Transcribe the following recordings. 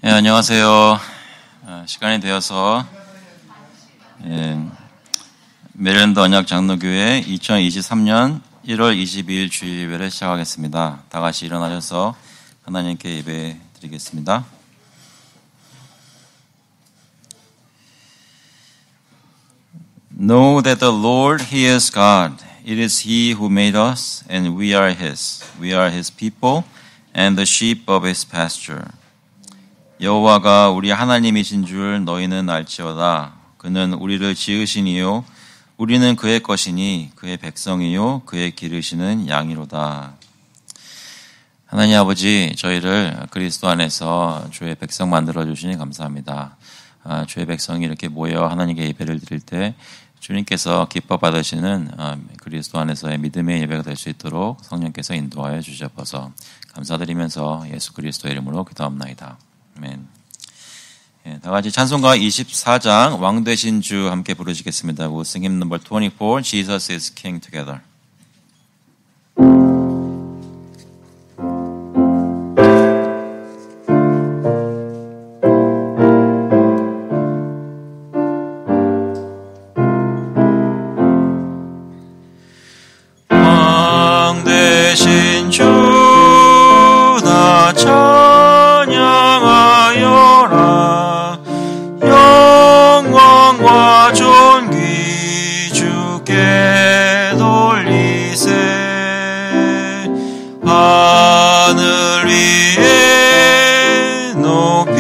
안녕하세요. 시간이 되어서 메릴랜드 언약 장로교회 2023년 1월 22일 주일 예배를 시작하겠습니다. 다 같이 일어나셔서 하나님께 예배 드리겠습니다. Know that the Lord, He is God. It is He who made us, and we are His. We are His people, and the sheep of His pasture. 여호와가 우리 하나님이신 줄 너희는 알지어다. 그는 우리를 지으시니요 우리는 그의 것이니 그의 백성이요 그의 기르시는 양이로다. 하나님 아버지, 저희를 그리스도 안에서 주의 백성 만들어 주시니 감사합니다. 주의 백성이 이렇게 모여 하나님께 예배를 드릴 때 주님께서 기뻐 받으시는 그리스도 안에서의 믿음의 예배가 될 수 있도록 성령께서 인도하여 주시옵소서. 감사드리면서 예수 그리스도의 이름으로 기도합나이다. 아멘. 다 같이 찬송가 24장 왕 되신 주 함께 부르시겠습니다. We'll sing hymn number 24, Jesus is King together. 왕 되신 주 나 찬양하여라. 영광과 존귀 주께 돌리세. 하늘 위에 높이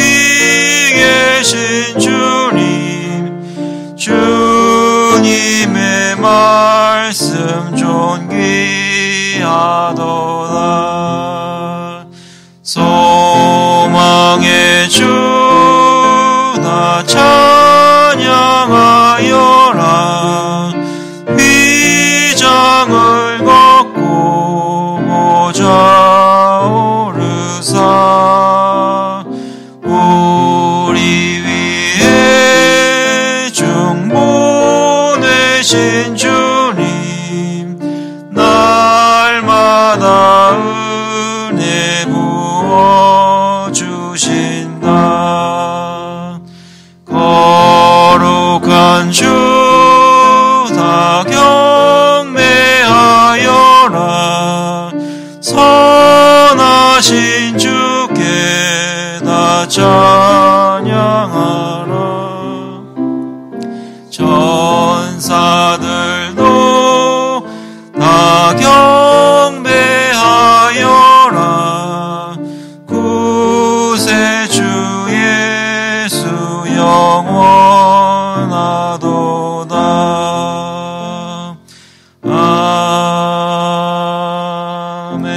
계신 주님, 주님의 말씀 존귀하도다. 소망의 주 나 찬양하여라. 휘장을 걷고 보좌 오르사. 우리 위에 중보 내신 주님, 날마다 은혜 부어주신다. 거룩한 주 다 경배하여라. 선하신 주께 다 찬양하라. 전사들도 다 경배하여라. 구세주 예수 영원하도다. 아멘.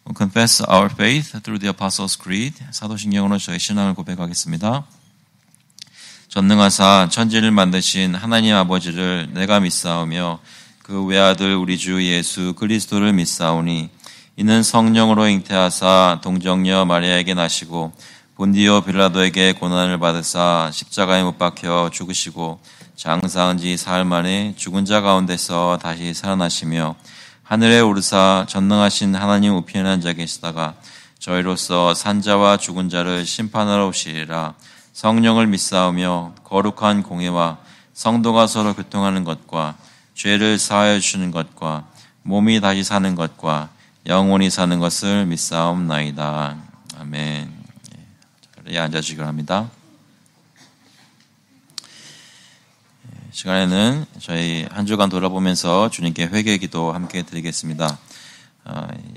We'll confess our faith through the Apostles' Creed. 사도신경으로 저희 신앙을 고백하겠습니다. 전능하사 천지를 만드신 하나님 아버지를 내가 믿사오며 그 외아들 우리 주 예수 그리스도를 믿사오니 이는 성령으로 잉태하사 동정녀 마리아에게 나시고 본디오 빌라도에게 고난을 받으사 십자가에 못 박혀 죽으시고 장사한 지 사흘 만에 죽은 자 가운데서 다시 살아나시며 하늘에 오르사 전능하신 하나님 우편에 앉아 계시다가 저희로서 산자와 죽은 자를 심판하러 오시리라. 성령을 믿사오며 거룩한 공회와 성도가 서로 교통하는 것과 죄를 사하여 주시는 것과 몸이 다시 사는 것과 영원히 사는 것을 믿사옵나이다. 아멘. 자리에 앉아주시기 바랍니다. 시간에는 저희 한 주간 돌아보면서 주님께 회개 기도 함께 드리겠습니다.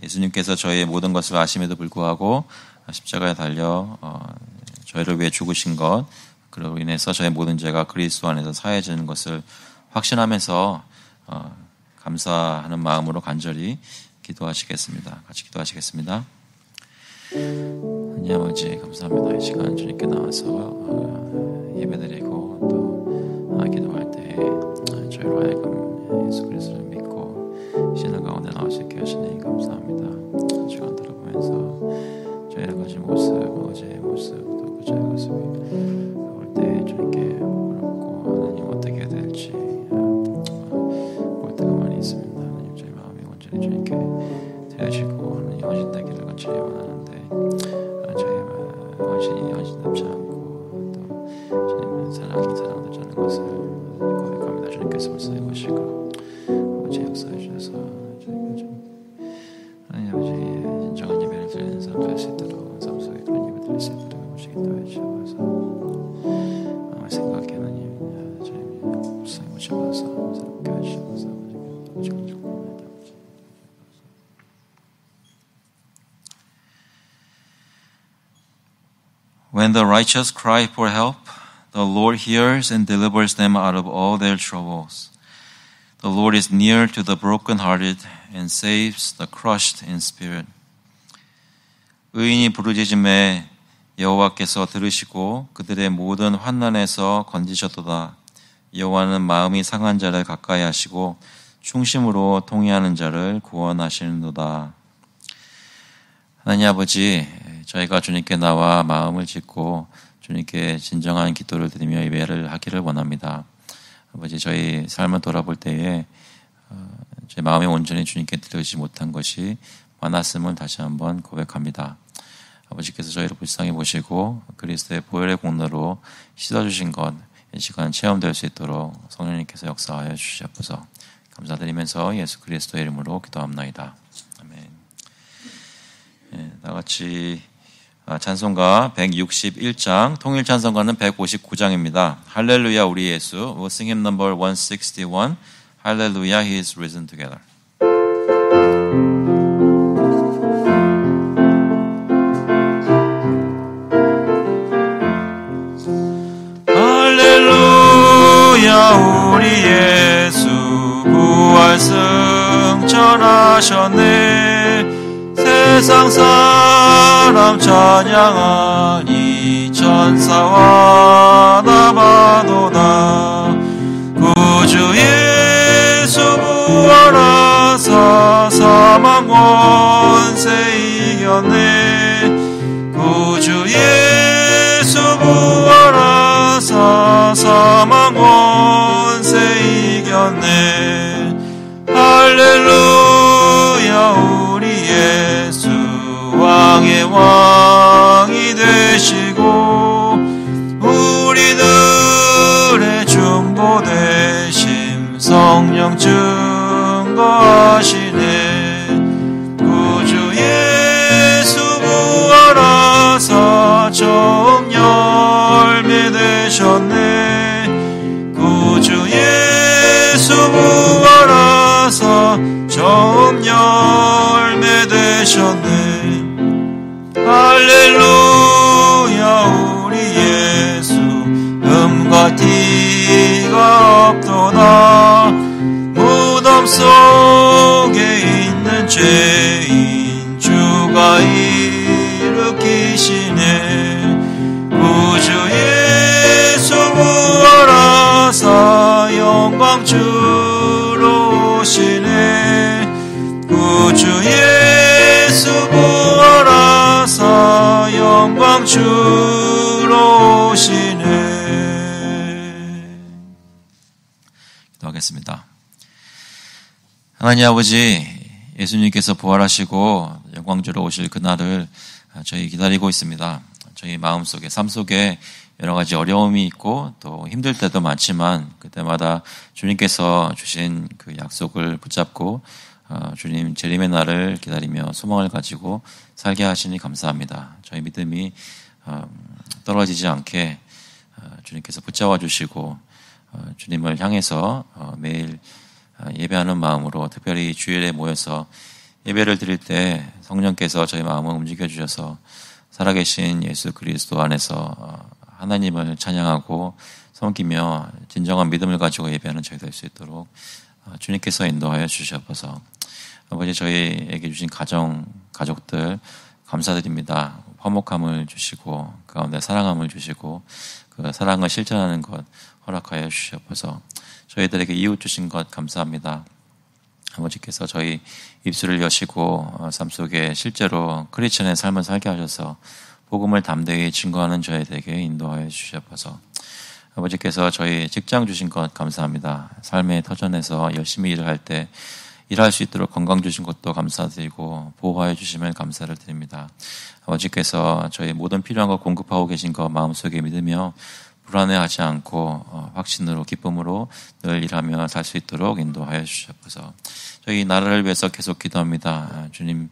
예수님께서 저희의 모든 것을 아심에도 불구하고 십자가에 달려 저희를 위해 죽으신 것, 그로 인해서 저의 모든 죄가 그리스도 안에서 사해지는 것을 확신하면서 감사하는 마음으로 간절히 기도하시겠습니다. 같이 기도하시겠습니다. 하나님 아버지, 감사합니다. 이 시간 주님께 나와서 예배드리고 또 기도할 때 저희로 하여금 예수 그리스도를 믿고 신앙 가운데 나올 수 있게 하시니 감사합니다. 시간 들어보면서 저희가 가진 모습, 어제의 모습, 또 그저의 모습이 올 때 주님께 어렵고 하나님 어떻게 해야 될지 볼 때가 많이 있습니다. 하나님 저희 마음이 온전히 주님께 되어지고 하나님 헌신되기를 간절히 원하는데 저희의 헌신이 헌신답지 않고 또 주님의 사랑이 사랑되지 않는 것을 고백합니다. 주님께서 벌써 이것이고 아버지 역사해 주셔서 저희가 좀 하나님 아버지 진정한 예배를 드리는 삶 될 수 있도록 삶 속에 그런 예배 드릴 수 있도록 아버지 기도해 주셔서 마음을 생각해 하나님 저희 불쌍히 모셔서 새롭게 하시셔서 아버지 감사합니다. When the righteous cry for help, the Lord hears and delivers them out of all their troubles. The Lord is near to the brokenhearted and saves the crushed in spirit. 의인이 부르짖음에 여호와께서 들으시고 그들의 모든 환난에서 건지셨도다. 여호와는 마음이 상한 자를 가까이 하시고 충심으로 통회하는 자를 구원하시는도다. 하나님 아버지, 저희가 주님께 나와 마음을 짓고 주님께 진정한 기도를 드리며 예배를 하기를 원합니다. 아버지, 저희 삶을 돌아볼 때에 제 마음이 온전히 주님께 드리지 못한 것이 많았음을 다시 한번 고백합니다. 아버지께서 저희를 불쌍히 보시고 그리스도의 보혈의 공로로 씻어주신 것, 이 시간 체험될 수 있도록 성령님께서 역사하여 주시옵소서. 감사드리면서 예수 그리스도의 이름으로 기도합나이다. 아멘. 네, 다같이 찬송가 161장, 통일 찬송가는 159장입니다. 할렐루야 우리 예수. We'll sing hymn number 161. Hallelujah, he is risen together. 할렐루야 우리 예수 부활 승천하셨네. 세상 사람 찬양하니 천사와 나바도다. 구주 예수 부활하사 사망 권세 이겼네. 구주 예수 부활하사 사망 권세 이겼네. 할렐루야 우리 예수 왕의 왕이 되시고 우리들의 중보 되심 성령 증거하시네. 구주 예수 부활하사 처음 열매 되셨네. 구주 예수 부활하사 처음 열매 되셨네. 할렐루야 우리 예수 음과 티가 없도다. 무덤 속에 있는 죄인 주가 일으키시네. 구주 예수 부활하사 영광 주로 오시네. 구주 예수 부활하사 영광 주로 오시네. 기도하겠습니다. 하나님 아버지, 예수님께서 부활하시고 영광주로 오실 그날을 저희 기다리고 있습니다. 저희 마음속에, 삶 속에 여러 가지 어려움이 있고 또 힘들 때도 많지만 그때마다 주님께서 주신 그 약속을 붙잡고 주님 재림의 날을 기다리며 소망을 가지고 살게 하시니 감사합니다. 저희 믿음이 떨어지지 않게 주님께서 붙잡아 주시고 주님을 향해서 매일 예배하는 마음으로 특별히 주일에 모여서 예배를 드릴 때 성령께서 저희 마음을 움직여 주셔서 살아계신 예수 그리스도 안에서 하나님을 찬양하고 섬기며 진정한 믿음을 가지고 예배하는 저희 될 수 있도록 주님께서 인도하여 주시옵소서. 아버지, 저희에게 주신 가족들 감사드립니다. 화목함을 주시고 그 가운데 사랑함을 주시고 그 사랑을 실천하는 것 허락하여 주시옵소서. 저희들에게 이웃 주신 것 감사합니다. 아버지께서 저희 입술을 여시고 삶 속에 실제로 크리스천의 삶을 살게 하셔서 복음을 담대히 증거하는 저희들에게 인도하여 주시옵소서. 아버지께서 저희 직장 주신 것 감사합니다. 삶의 터전에서 열심히 일을 할 때 일할 수 있도록 건강 주신 것도 감사드리고 보호하여 주심을 감사를 드립니다. 아버지께서 저희 모든 필요한 것 공급하고 계신 것 마음속에 믿으며 불안해하지 않고 확신으로 기쁨으로 늘 일하며 살 수 있도록 인도하여 주셔서 저희 나라를 위해서 계속 기도합니다. 주님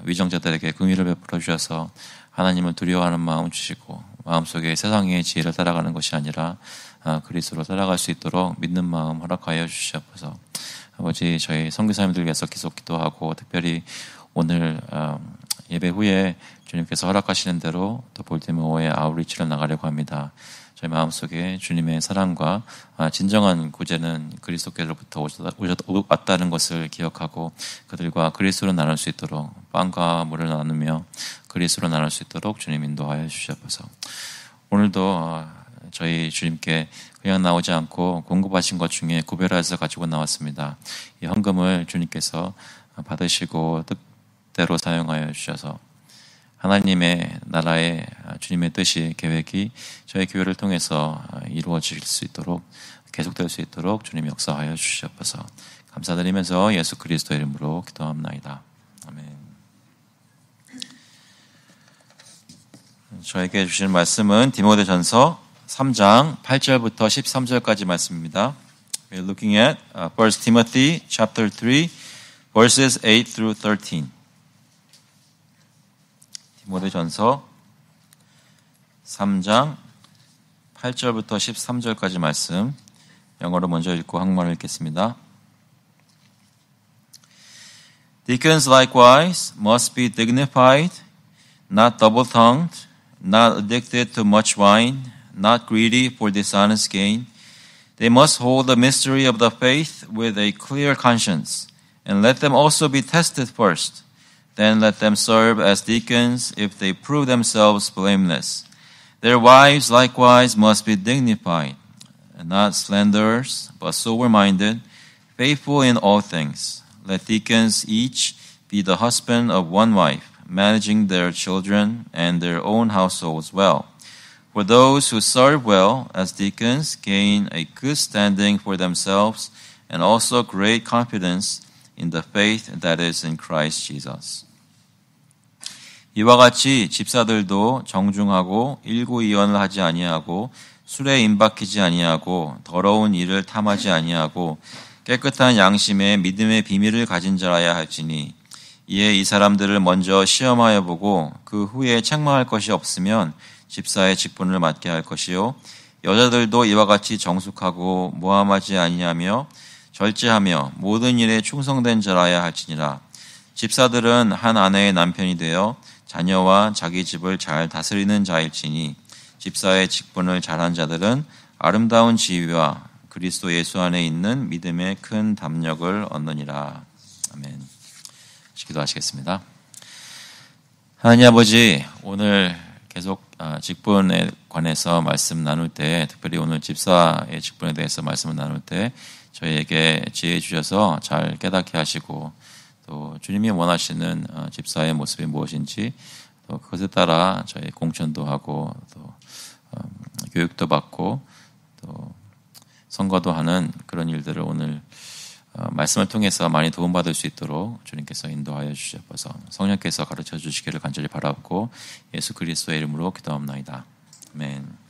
위정자들에게 긍휼을 베풀어 주셔서 하나님을 두려워하는 마음 주시고 마음속에 세상의 지혜를 따라가는 것이 아니라 그리스도로 따라갈 수 있도록 믿는 마음 허락하여 주시옵소서. 아버지 저희 선교사님들 위해서 계속 기도하고 특별히 오늘 예배 후에 주님께서 허락하시는 대로 또 볼티모어의 아우리치를 나가려고 합니다. 저희 마음속에 주님의 사랑과 진정한 구제는 그리스도께로부터 왔다는 것을 기억하고 그들과 그리스도로 나눌 수 있도록 빵과 물을 나누며 그리스도로 나눌 수 있도록 주님 인도하여 주시옵소서. 오늘도 저희 주님께 그냥 나오지 않고 공급하신 것 중에 구별해서 가지고 나왔습니다. 이 헌금을 주님께서 받으시고 뜻대로 사용하여 주셔서 하나님의 나라의 주님의 뜻이 계획이 저희 교회를 통해서 이루어질 수 있도록 계속될 수 있도록 주님 역사하여 주시옵소서. 감사드리면서 예수 그리스도의 이름으로 기도합나이다. 아멘. 저에게 주신 말씀은 디모데전서 3장 8절부터 13절까지 말씀입니다. We're looking at 1 Timothy chapter 3 verses 8 through 13. 디모데전서 3장 8절부터 13절까지 말씀 영어로 먼저 읽고 한국말로 읽겠습니다. Deacons likewise must be dignified, not double-tongued, not addicted to much wine, not greedy for dishonest gain. They must hold the mystery of the faith with a clear conscience, and let them also be tested first. Then let them serve as deacons if they prove themselves blameless. Their wives likewise must be dignified, not slanderers, but sober-minded, faithful in all things. Let deacons each be the husband of one wife, managing their children and their own households well. For those who serve well as deacons gain a good standing for themselves and also great confidence in the faith that is in Christ Jesus. 이와 같이 집사들도 정중하고 일구이언을 하지 아니하고 술에 임박히지 아니하고 더러운 일을 탐하지 아니하고 깨끗한 양심에 믿음의 비밀을 가진 자라야 할지니 이에 이 사람들을 먼저 시험하여 보고 그 후에 책망할 것이 없으면 집사의 직분을 맡게 할 것이요 여자들도 이와 같이 정숙하고 모함하지 아니하며 절제하며 모든 일에 충성된 자라야 할지니라. 집사들은 한 아내의 남편이 되어 자녀와 자기 집을 잘 다스리는 자일지니 집사의 직분을 잘한 자들은 아름다운 지위와 그리스도 예수 안에 있는 믿음의 큰 담력을 얻느니라. 아멘. 기도하시겠습니다. 하나님 아버지, 오늘 계속 직분에 관해서 말씀 나눌 때, 특별히 오늘 집사의 직분에 대해서 말씀을 나눌 때 저희에게 지혜 주셔서 잘 깨닫게 하시고 또 주님이 원하시는 집사의 모습이 무엇인지 또 그것에 따라 저희 공천도 하고 또 교육도 받고 또 선거도 하는 그런 일들을 오늘 말씀을 통해서 많이 도움받을 수 있도록 주님께서 인도하여 주시옵소서. 성령께서 가르쳐 주시기를 간절히 바라고 예수 그리스도의 이름으로 기도합나이다. 아멘.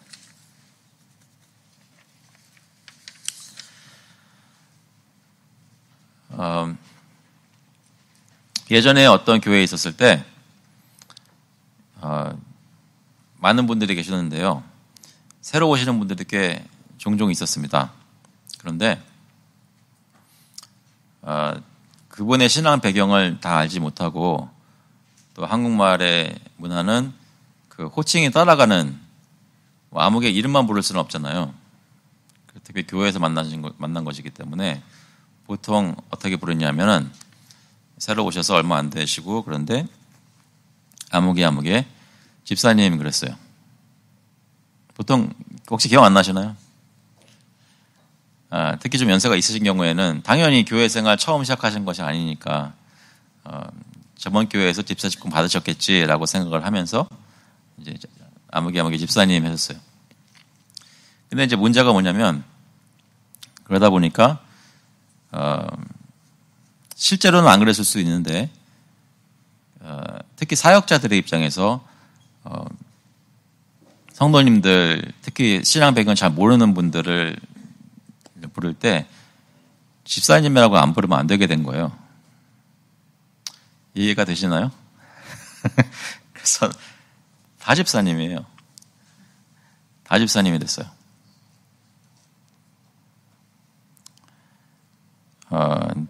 예전에 어떤 교회에 있었을 때 많은 분들이 계셨는데요. 새로 오시는 분들이 꽤 종종 있었습니다. 그런데 그분의 신앙 배경을 다 알지 못하고 또 한국말의 문화는 그 호칭이 따라가는 아무개 이름만 부를 수는 없잖아요. 특히 교회에서 만난 것이기 때문에 보통 어떻게 부르냐면은 새로 오셔서 얼마 안 되시고 그런데 아무개 집사님 그랬어요. 보통 혹시 기억 안 나시나요? 특히 좀 연세가 있으신 경우에는 당연히 교회 생활 처음 시작하신 것이 아니니까 저번 교회에서 집사 직분 받으셨겠지라고 생각을 하면서 이제 아무개 집사님 하셨어요. 근데 이제 문제가 뭐냐면 그러다 보니까 실제로는 안 그랬을 수 있는데 특히 사역자들의 입장에서 성도님들, 특히 신앙 배경 잘 모르는 분들을 부를 때 집사님이라고 안 부르면 안 되게 된 거예요. 이해가 되시나요? 그래서 다 집사님이에요. 다 집사님이 됐어요.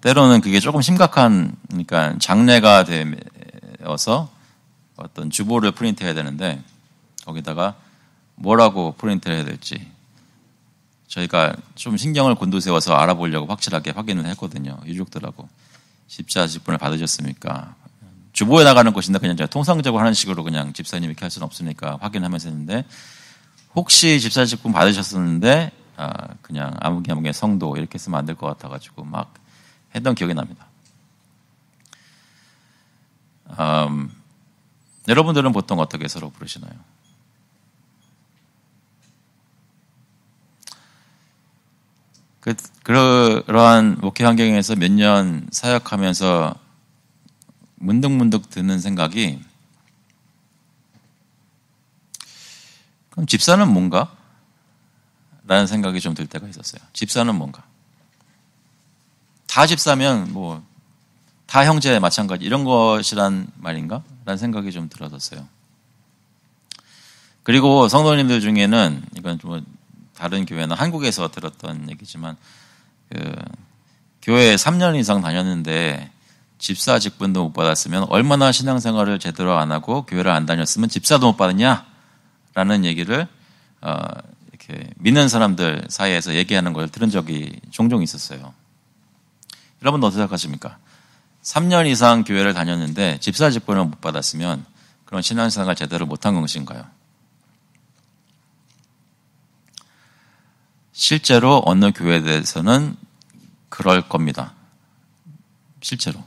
때로는 그게 조금 심각한, 그러니까 장례가 되어서 어떤 주보를 프린트해야 되는데 거기다가 뭐라고 프린트를 해야 될지 저희가 좀 신경을 곤두세워서 알아보려고 확실하게 확인을 했거든요. 유족들하고. 집사 직분을 받으셨습니까? 주보에 나가는 것인데 그냥 통상적으로 하는 식으로 그냥 집사님이 이렇게 할 수는 없으니까 확인하면서 했는데 혹시 집사 직분 받으셨었는데 그냥 아무개 성도 이렇게 쓰면 안 될 것 같아가지고 막 했던 기억이 납니다. 여러분들은 보통 어떻게 서로 부르시나요? 그러한 목회 환경에서 몇 년 사역하면서 문득문득 드는 생각이 그럼 집사는 뭔가? 라는 생각이 좀 들 때가 있었어요. 집사는 뭔가? 다 집사면 뭐 다 형제 마찬가지 이런 것이란 말인가? 라는 생각이 좀 들었었어요. 그리고 성도님들 중에는 이건 좀 다른 교회는 한국에서 들었던 얘기지만 교회에 3년 이상 다녔는데 집사 직분도 못 받았으면 얼마나 신앙생활을 제대로 안 하고 교회를 안 다녔으면 집사도 못 받았냐? 라는 얘기를 이렇게 믿는 사람들 사이에서 얘기하는 걸 들은 적이 종종 있었어요. 여러분 어떻게 생각하십니까? 3년 이상 교회를 다녔는데 집사 직분을 못 받았으면 그런 신앙생활 제대로 못한 것인가요? 실제로 어느 교회에 대해서는 그럴 겁니다. 실제로.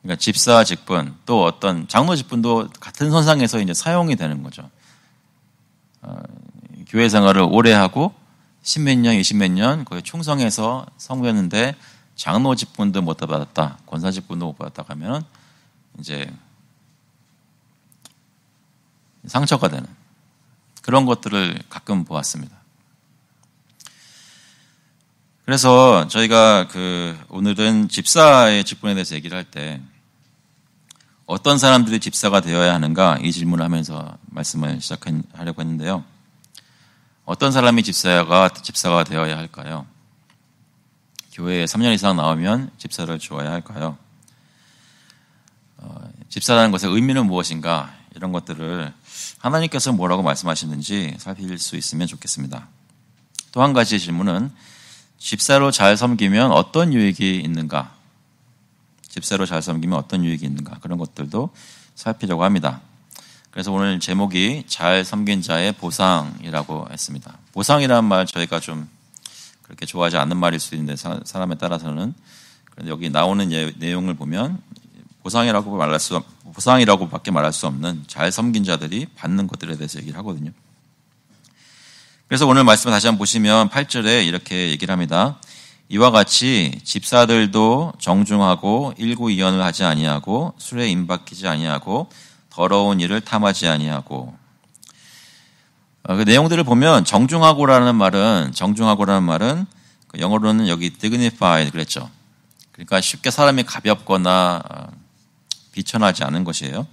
그러니까 집사 직분 또 어떤 장로 직분도 같은 선상에서 이제 사용이 되는 거죠. 교회 생활을 오래 하고 십몇 년, 20몇 년 거의 충성해서 섬겼는데 장로 직분도 못 받았다, 권사 직분도 못 받았다 하면 이제 상처가 되는 그런 것들을 가끔 보았습니다. 그래서 저희가 오늘은 집사의 직분에 대해서 얘기를 할 때 어떤 사람들이 집사가 되어야 하는가 이 질문을 하면서 말씀을 시작하려고 했는데요. 어떤 사람이 집사가 되어야 할까요? 교회에 3년 이상 나오면 집사를 주어야 할까요? 집사라는 것의 의미는 무엇인가 이런 것들을 하나님께서 뭐라고 말씀하시는지 살필 수 있으면 좋겠습니다. 또 한 가지 질문은 집사로 잘 섬기면 어떤 유익이 있는가? 집사로 잘 섬기면 어떤 유익이 있는가? 그런 것들도 살피려고 합니다. 그래서 오늘 제목이 잘 섬긴 자의 보상이라고 했습니다. 보상이라는 말 저희가 좀 그렇게 좋아하지 않는 말일 수 있는데 사람에 따라서는 여기 나오는 내용을 보면 보상이라고밖에 말할 수 없는 잘 섬긴 자들이 받는 것들에 대해서 얘기를 하거든요. 그래서 오늘 말씀을 다시 한번 보시면 8절에 이렇게 얘기를 합니다. 이와 같이 집사들도 정중하고 일구이연을 하지 아니하고 술에 임박히지 아니하고 더러운 일을 탐하지 아니하고 그 내용들을 보면 정중하고라는 말은 영어로는 여기 dignified 그랬죠. 그러니까 쉽게 사람이 가볍거나 비천하지 않은 것이에요.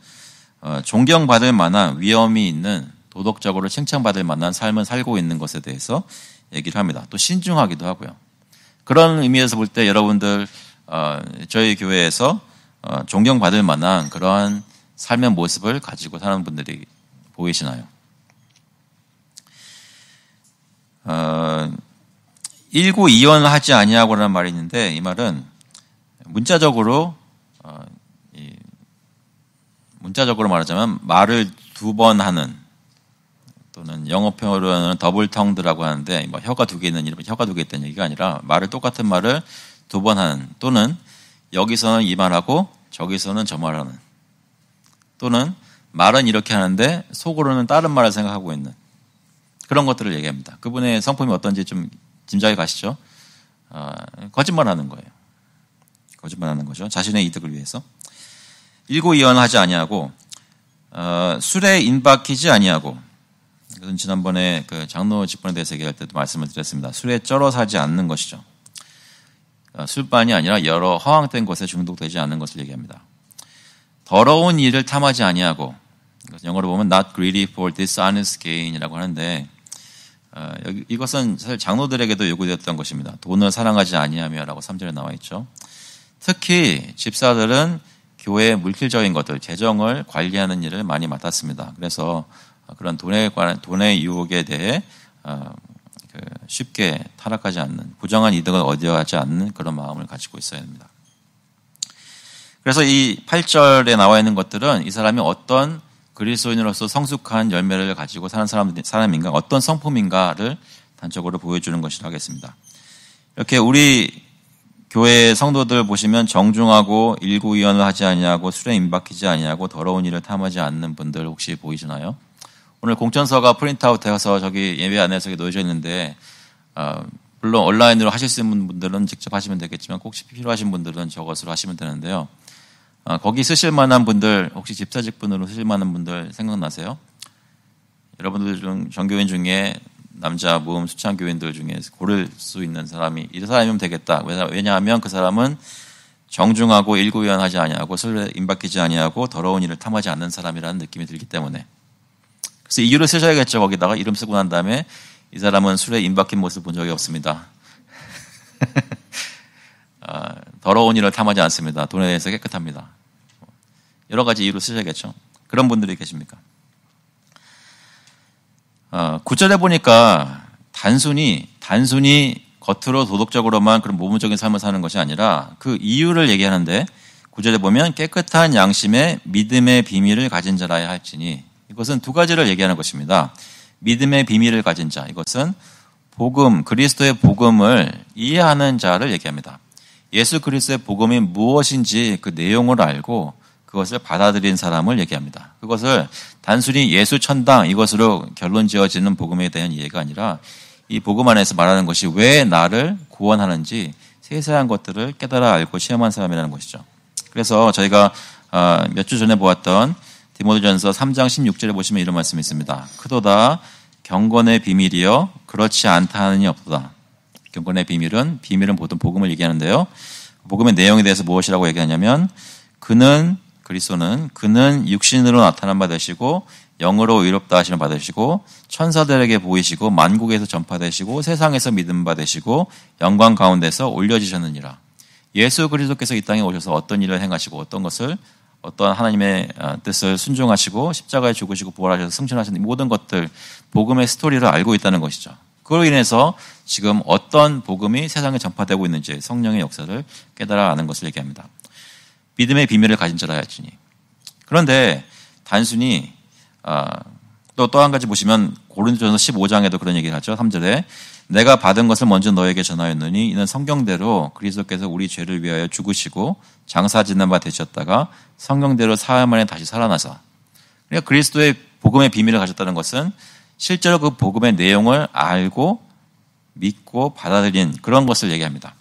존경받을 만한 위엄이 있는 도덕적으로 칭찬받을 만한 삶을 살고 있는 것에 대해서 얘기를 합니다. 또 신중하기도 하고요. 그런 의미에서 볼 때 여러분들 저희 교회에서 존경받을 만한 그러한 삶의 모습을 가지고 사는 분들이 보이시나요? 일구이연하지 아니하고라는 말이 있는데 이 말은 문자적으로 말하자면 말을 2번 하는 또는 영어 표현으로는 더블 텅드라고 하는데 뭐 혀가 2개 있는 혀가 2개 있다는 얘기가 아니라 똑같은 말을 2번 하는 또는 여기서는 이 말하고 저기서는 저 말하는 또는 말은 이렇게 하는데 속으로는 다른 말을 생각하고 있는 그런 것들을 얘기합니다. 그분의 성품이 어떤지 좀 짐작이 가시죠? 거짓말하는 거예요. 거짓말하는 거죠. 자신의 이득을 위해서. 일구이연하지 아니하고 술에 인박히지 아니하고. 이것은 지난번에 그 장로 직분에 대해서 얘기할 때도 말씀을 드렸습니다. 술에 쩔어 사지 않는 것이죠. 술만이 아니라 여러 허황된 것에 중독되지 않는 것을 얘기합니다. 더러운 일을 탐하지 아니하고, 영어로 보면 not greedy for dishonest gain이라고 하는데, 이것은 사실 장로들에게도 요구되었던 것입니다. 돈을 사랑하지 아니하며라고 3절에 나와 있죠. 특히 집사들은 교회의 물질적인 것들, 재정을 관리하는 일을 많이 맡았습니다. 그래서 그런 돈의 유혹에 대해 쉽게 타락하지 않는, 부정한 이득을 얻어하지 않는 그런 마음을 가지고 있어야 합니다. 그래서 이 8절에 나와 있는 것들은 이 사람이 어떤 그리스도인으로서 성숙한 열매를 가지고 사는 사람인가, 어떤 성품인가를 단적으로 보여주는 것이라 하겠습니다. 이렇게 우리 교회 성도들 보시면 정중하고 일구이연을 하지 아니하고 술에 임박히지 아니하고 더러운 일을 탐하지 않는 분들 혹시 보이시나요? 오늘 공천서가 프린트아웃되어서 저기 예배 안에서 놓여져 있는데, 물론 온라인으로 하실 수 있는 분들은 직접 하시면 되겠지만 혹시 필요하신 분들은 저것으로 하시면 되는데요. 거기 쓰실 만한 분들, 혹시 집사직분으로 쓰실 만한 분들 생각나세요? 여러분들 중 전교인 중에 남자 모험 수창 교인들 중에 고를 수 있는 사람이 이 사람이면 되겠다. 왜냐하면 그 사람은 정중하고 일구이연하지 아니하고 술에 임박히지 아니하고 더러운 일을 탐하지 않는 사람이라는 느낌이 들기 때문에. 그래서 이유를 쓰셔야겠죠. 거기다가 이름 쓰고 난 다음에 이 사람은 술에 임박힌 모습 본 적이 없습니다. 더러운 일을 탐하지 않습니다. 돈에 대해서 깨끗합니다. 여러 가지 이유로 쓰셔야겠죠. 그런 분들이 계십니까? 9절에 보니까 단순히 겉으로 도덕적으로만 그런 모범적인 삶을 사는 것이 아니라 그 이유를 얘기하는데 9절에 보면 깨끗한 양심에 믿음의 비밀을 가진 자라야 할지니, 이것은 두 가지를 얘기하는 것입니다. 믿음의 비밀을 가진 자, 이것은 복음, 그리스도의 복음을 이해하는 자를 얘기합니다. 예수 그리스도의 복음이 무엇인지 그 내용을 알고 그것을 받아들인 사람을 얘기합니다. 그것을 단순히 예수 천당 이것으로 결론 지어지는 복음에 대한 이해가 아니라 이 복음 안에서 말하는 것이 왜 나를 구원하는지 세세한 것들을 깨달아 알고 시험한 사람이라는 것이죠. 그래서 저희가 몇 주 전에 보았던 디모데전서 3장 16절에 보시면 이런 말씀이 있습니다. 크도다 경건의 비밀이여 그렇지 않다 하느니 없도다. 경건의 비밀은 보통 복음을 얘기하는데요. 복음의 내용에 대해서 무엇이라고 얘기하냐면 그리스도는 육신으로 나타난 바 되시고 영으로 의롭다 하심을 받으시고 천사들에게 보이시고 만국에서 전파되시고 세상에서 믿음 받으시고 영광 가운데서 올려지셨느니라. 예수 그리스도께서 이 땅에 오셔서 어떤 일을 행하시고 어떤 하나님의 뜻을 순종하시고 십자가에 죽으시고 부활하셔서 승천하신 모든 것들, 복음의 스토리를 알고 있다는 것이죠. 그로 인해서 지금 어떤 복음이 세상에 전파되고 있는지 성령의 역사를 깨달아 아는 것을 얘기합니다. 믿음의 비밀을 가진 자라 할지니. 그런데 단순히 또 한 가지 보시면 고린도전서 15장에도 그런 얘기를 하죠. 3절에 내가 받은 것을 먼저 너에게 전하였느니 이는 성경대로 그리스도께서 우리 죄를 위하여 죽으시고 장사 지는 바 되셨다가 성경대로 사흘 만에 다시 살아나서, 그러니까 그리스도의 복음의 비밀을 가졌다는 것은 실제로 그 복음의 내용을 알고 믿고 받아들인 그런 것을 얘기합니다.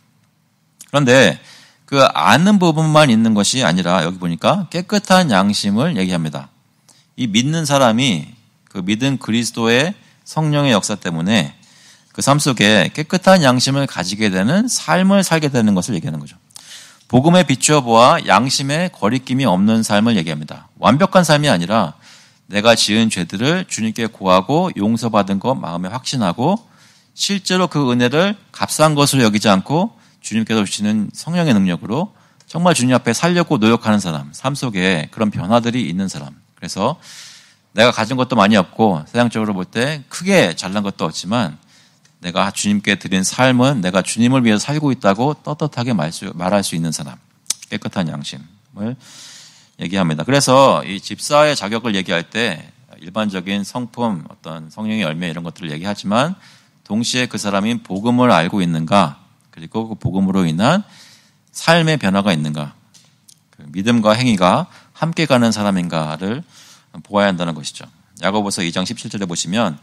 그런데 그 아는 부분만 있는 것이 아니라 여기 보니까 깨끗한 양심을 얘기합니다. 이 믿는 사람이 그 믿은 그리스도의 성령의 역사 때문에 그 삶 속에 깨끗한 양심을 가지게 되는 삶을 살게 되는 것을 얘기하는 거죠. 복음에 비추어 보아 양심에 거리낌이 없는 삶을 얘기합니다. 완벽한 삶이 아니라 내가 지은 죄들을 주님께 고하고 용서받은 것 마음에 확신하고 실제로 그 은혜를 값싼 것으로 여기지 않고 주님께서 주시는 성령의 능력으로 정말 주님 앞에 살려고 노력하는 사람, 삶 속에 그런 변화들이 있는 사람. 그래서 내가 가진 것도 많이 없고 세상적으로 볼 때 크게 잘난 것도 없지만 내가 주님께 드린 삶은 내가 주님을 위해서 살고 있다고 떳떳하게 말할 수 있는 사람, 깨끗한 양심을 얘기합니다. 그래서 이 집사의 자격을 얘기할 때 일반적인 성품, 어떤 성령의 열매 이런 것들을 얘기하지만 동시에 그 사람이 복음을 알고 있는가, 그리고 그 복음으로 인한 삶의 변화가 있는가, 그 믿음과 행위가 함께 가는 사람인가를 보아야 한다는 것이죠. 야고보서 2장 17절에 보시면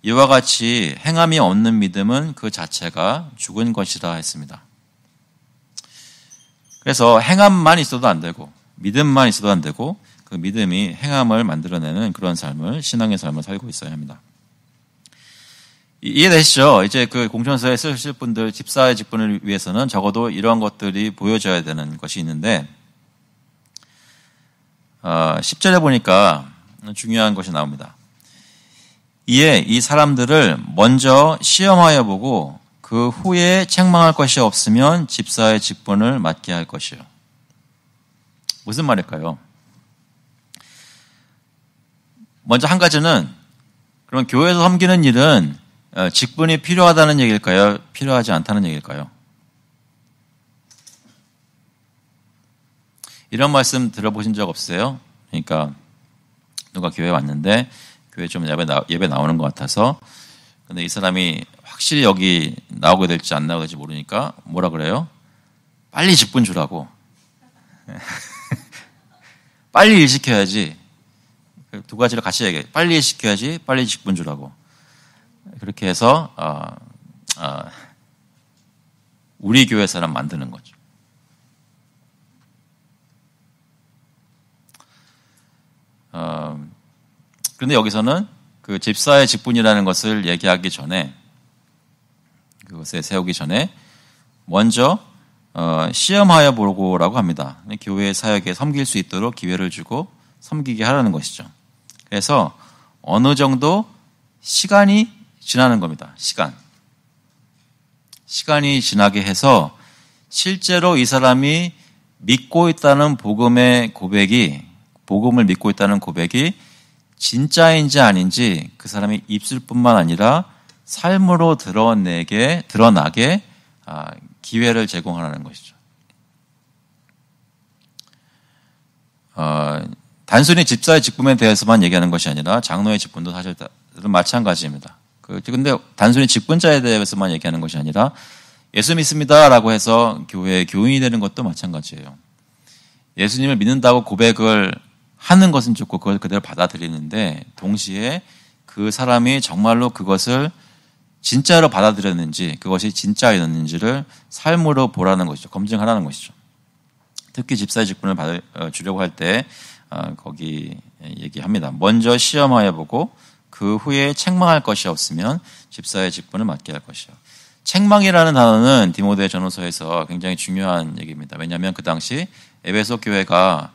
이와 같이 행함이 없는 믿음은 그 자체가 죽은 것이라 했습니다. 그래서 행함만 있어도 안 되고 믿음만 있어도 안 되고 그 믿음이 행함을 만들어내는 그런 삶을 신앙의 삶을 살고 있어야 합니다. 이해되시죠? 이제 그 공천서에 쓰실 분들 집사의 직분을 위해서는 적어도 이러한 것들이 보여져야 되는 것이 있는데 10절에 보니까 중요한 것이 나옵니다. 이에 이 사람들을 먼저 시험하여 보고 그 후에 책망할 것이 없으면 집사의 직분을 맡게 할 것이요. 무슨 말일까요? 먼저 한 가지는 그럼 교회에서 섬기는 일은 직분이 필요하다는 얘기일까요? 필요하지 않다는 얘기일까요? 이런 말씀 들어보신 적 없으세요? 그러니까 누가 교회에 왔는데 교회 좀 예배 나오는 것 같아서 근데 이 사람이 확실히 여기 나오게 될지 안 나오게 될지 모르니까 뭐라 그래요? 빨리 직분 주라고. 빨리 일 시켜야지. 두 가지를 같이 얘기해. 빨리 일 시켜야지. 빨리 직분 주라고. 그렇게 해서 우리 교회 사람 만드는 거죠. 그런데 여기서는 그 집사의 직분이라는 것을 얘기하기 전에 그것에 세우기 전에 먼저 시험하여 보고라고 합니다. 교회의 사역에 섬길 수 있도록 기회를 주고 섬기게 하라는 것이죠. 그래서 어느 정도 시간이 지나는 겁니다. 시간이 지나게 해서 실제로 이 사람이 믿고 있다는 복음을 믿고 있다는 고백이 진짜인지 아닌지 그 사람이 입술뿐만 아니라 삶으로 드러나게 기회를 제공하라는 것이죠. 단순히 집사의 직분에 대해서만 얘기하는 것이 아니라 장로의 직분도 사실 마찬가지입니다. 근데 단순히 직분자에 대해서만 얘기하는 것이 아니라 예수 믿습니다라고 해서 교회의 교인이 되는 것도 마찬가지예요. 예수님을 믿는다고 고백을 하는 것은 좋고 그걸 그대로 받아들이는데 동시에 그 사람이 정말로 그것을 진짜로 받아들였는지 그것이 진짜였는지를 삶으로 보라는 것이죠. 검증하라는 것이죠. 특히 집사의 직분을 주려고 할 때 거기 얘기합니다. 먼저 시험하여 보고 그 후에 책망할 것이 없으면 집사의 직분을 맡게 할 것이요. 책망이라는 단어는 디모데 전후서에서 굉장히 중요한 얘기입니다. 왜냐하면 그 당시 에베소 교회가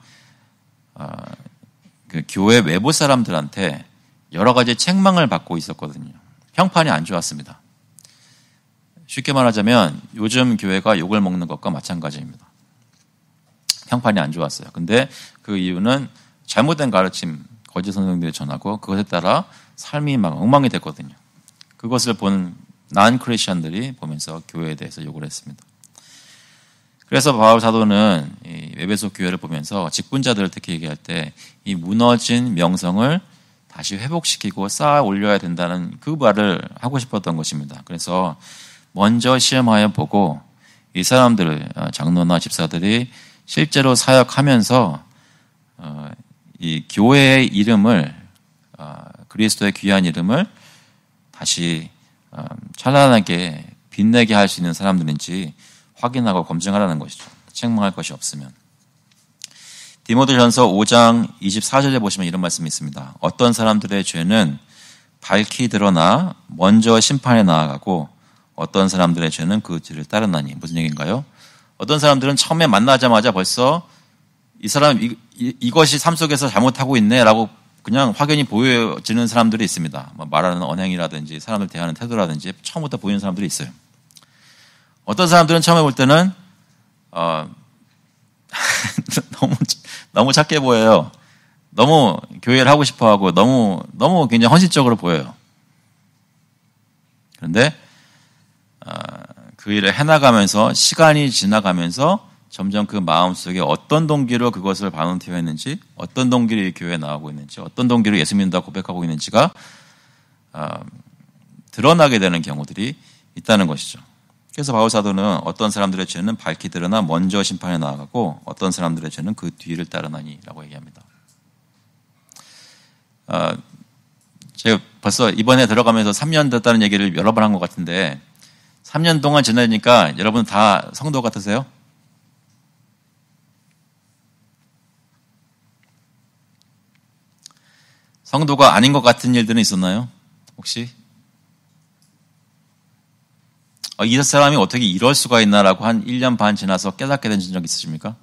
그 교회 외부 사람들한테 여러 가지 책망을 받고 있었거든요. 평판이 안 좋았습니다. 쉽게 말하자면 요즘 교회가 욕을 먹는 것과 마찬가지입니다. 평판이 안 좋았어요. 근데 그 이유는 잘못된 가르침, 거짓 선생들이 전하고 그것에 따라 삶이 막 엉망이 됐거든요. 그것을 본 난 크리스천들이 보면서 교회에 대해서 욕을 했습니다. 그래서 바울 사도는 이 에베소 교회를 보면서 직분자들을 특히 얘기할 때 이 무너진 명성을 다시 회복시키고 쌓아 올려야 된다는 그 말을 하고 싶었던 것입니다. 그래서 먼저 시험하여 보고 이 사람들을 장로나 집사들이 실제로 사역하면서 이 교회의 이름을 그리스도의 귀한 이름을 다시 찬란하게 빛내게 할 수 있는 사람들인지 확인하고 검증하라는 것이죠. 책망할 것이 없으면. 디모데전서 5장 24절에 보시면 이런 말씀이 있습니다. 어떤 사람들의 죄는 밝히 드러나 먼저 심판에 나아가고 어떤 사람들의 죄는 그 뒤를 따르나니. 무슨 얘기인가요? 어떤 사람들은 처음에 만나자마자 벌써 이 사람 이것이 삶 속에서 잘못하고 있네라고 그냥 확연히 보여지는 사람들이 있습니다. 말하는 언행이라든지 사람들 대하는 태도라든지 처음부터 보이는 사람들이 있어요. 어떤 사람들은 처음에 볼 때는 너무 착해 보여요. 너무 교회를 하고 싶어하고 너무 굉장히 헌신적으로 보여요. 그런데 그 일을 해나가면서 시간이 지나가면서 점점 그 마음속에 어떤 동기로 그것을 발언했는지, 어떤 동기로 이 교회에 나오고 있는지, 어떤 동기로 예수 믿는다고 고백하고 있는지가 드러나게 되는 경우들이 있다는 것이죠. 그래서 바울 사도는 어떤 사람들의 죄는 밝히 드러나 먼저 심판에 나아가고 어떤 사람들의 죄는 그 뒤를 따르나니라고 얘기합니다. 제가 벌써 이번에 들어가면서 3년 됐다는 얘기를 여러 번 한 것 같은데 3년 동안 지나니까 여러분 다 성도 같으세요? 성도가 아닌 것 같은 일들은 있었나요? 혹시? 이 사람이 어떻게 이럴 수가 있나라고 한 1년 반 지나서 깨닫게 된 적 있으십니까?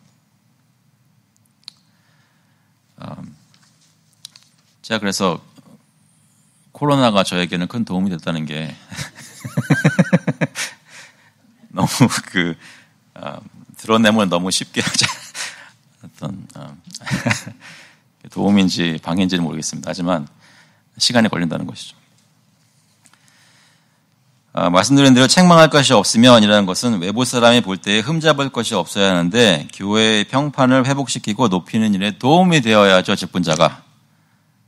제가 그래서 코로나가 저에게는 큰 도움이 됐다는 게 너무 드러내면 너무 쉽게 하자 어떤 도움인지 방해인지는 모르겠습니다. 하지만 시간이 걸린다는 것이죠. 말씀드린 대로 책망할 것이 없으면이라는 것은 외부 사람이 볼 때에 흠잡을 것이 없어야 하는데 교회의 평판을 회복시키고 높이는 일에 도움이 되어야죠. 직분자가.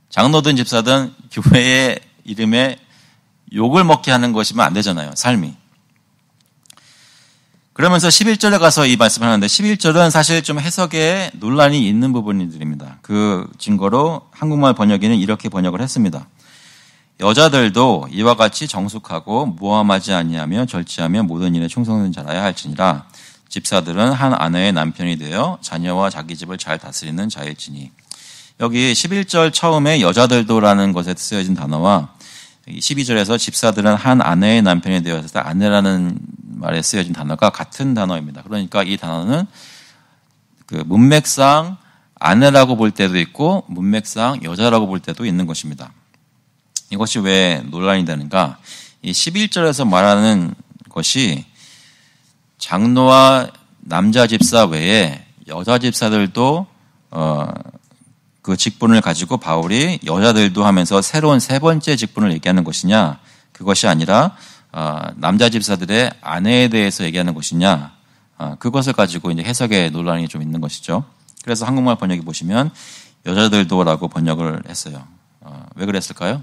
장로든 집사든 교회의 이름에 욕을 먹게 하는 것이면 안 되잖아요. 삶이. 그러면서 11절에 가서 이 말씀을 하는데 11절은 사실 좀 해석에 논란이 있는 부분들입니다. 그 증거로 한국말 번역에는 이렇게 번역을 했습니다. 여자들도 이와 같이 정숙하고 모함하지 아니하며 절제하며 모든 일에 충성된 자라야 할지니라. 집사들은 한 아내의 남편이 되어 자녀와 자기 집을 잘 다스리는 자일지니. 여기 11절 처음에 여자들도라는 것에 쓰여진 단어와 12절에서 집사들은 한 아내의 남편이 되어서 아내라는 말에 쓰여진 단어가 같은 단어입니다. 그러니까 이 단어는 그 문맥상 아내라고 볼 때도 있고 문맥상 여자라고 볼 때도 있는 것입니다. 이것이 왜 논란이 되는가? 이 11절에서 말하는 것이 장로와 남자 집사 외에 여자 집사들도 그 직분을 가지고 바울이 여자들도 하면서 새로운 세 번째 직분을 얘기하는 것이냐, 그것이 아니라 남자 집사들의 아내에 대해서 얘기하는 것이냐, 그것을 가지고 이제 해석에 논란이 좀 있는 것이죠. 그래서 한국말 번역에 보시면 여자들도라고 번역을 했어요. 왜 그랬을까요?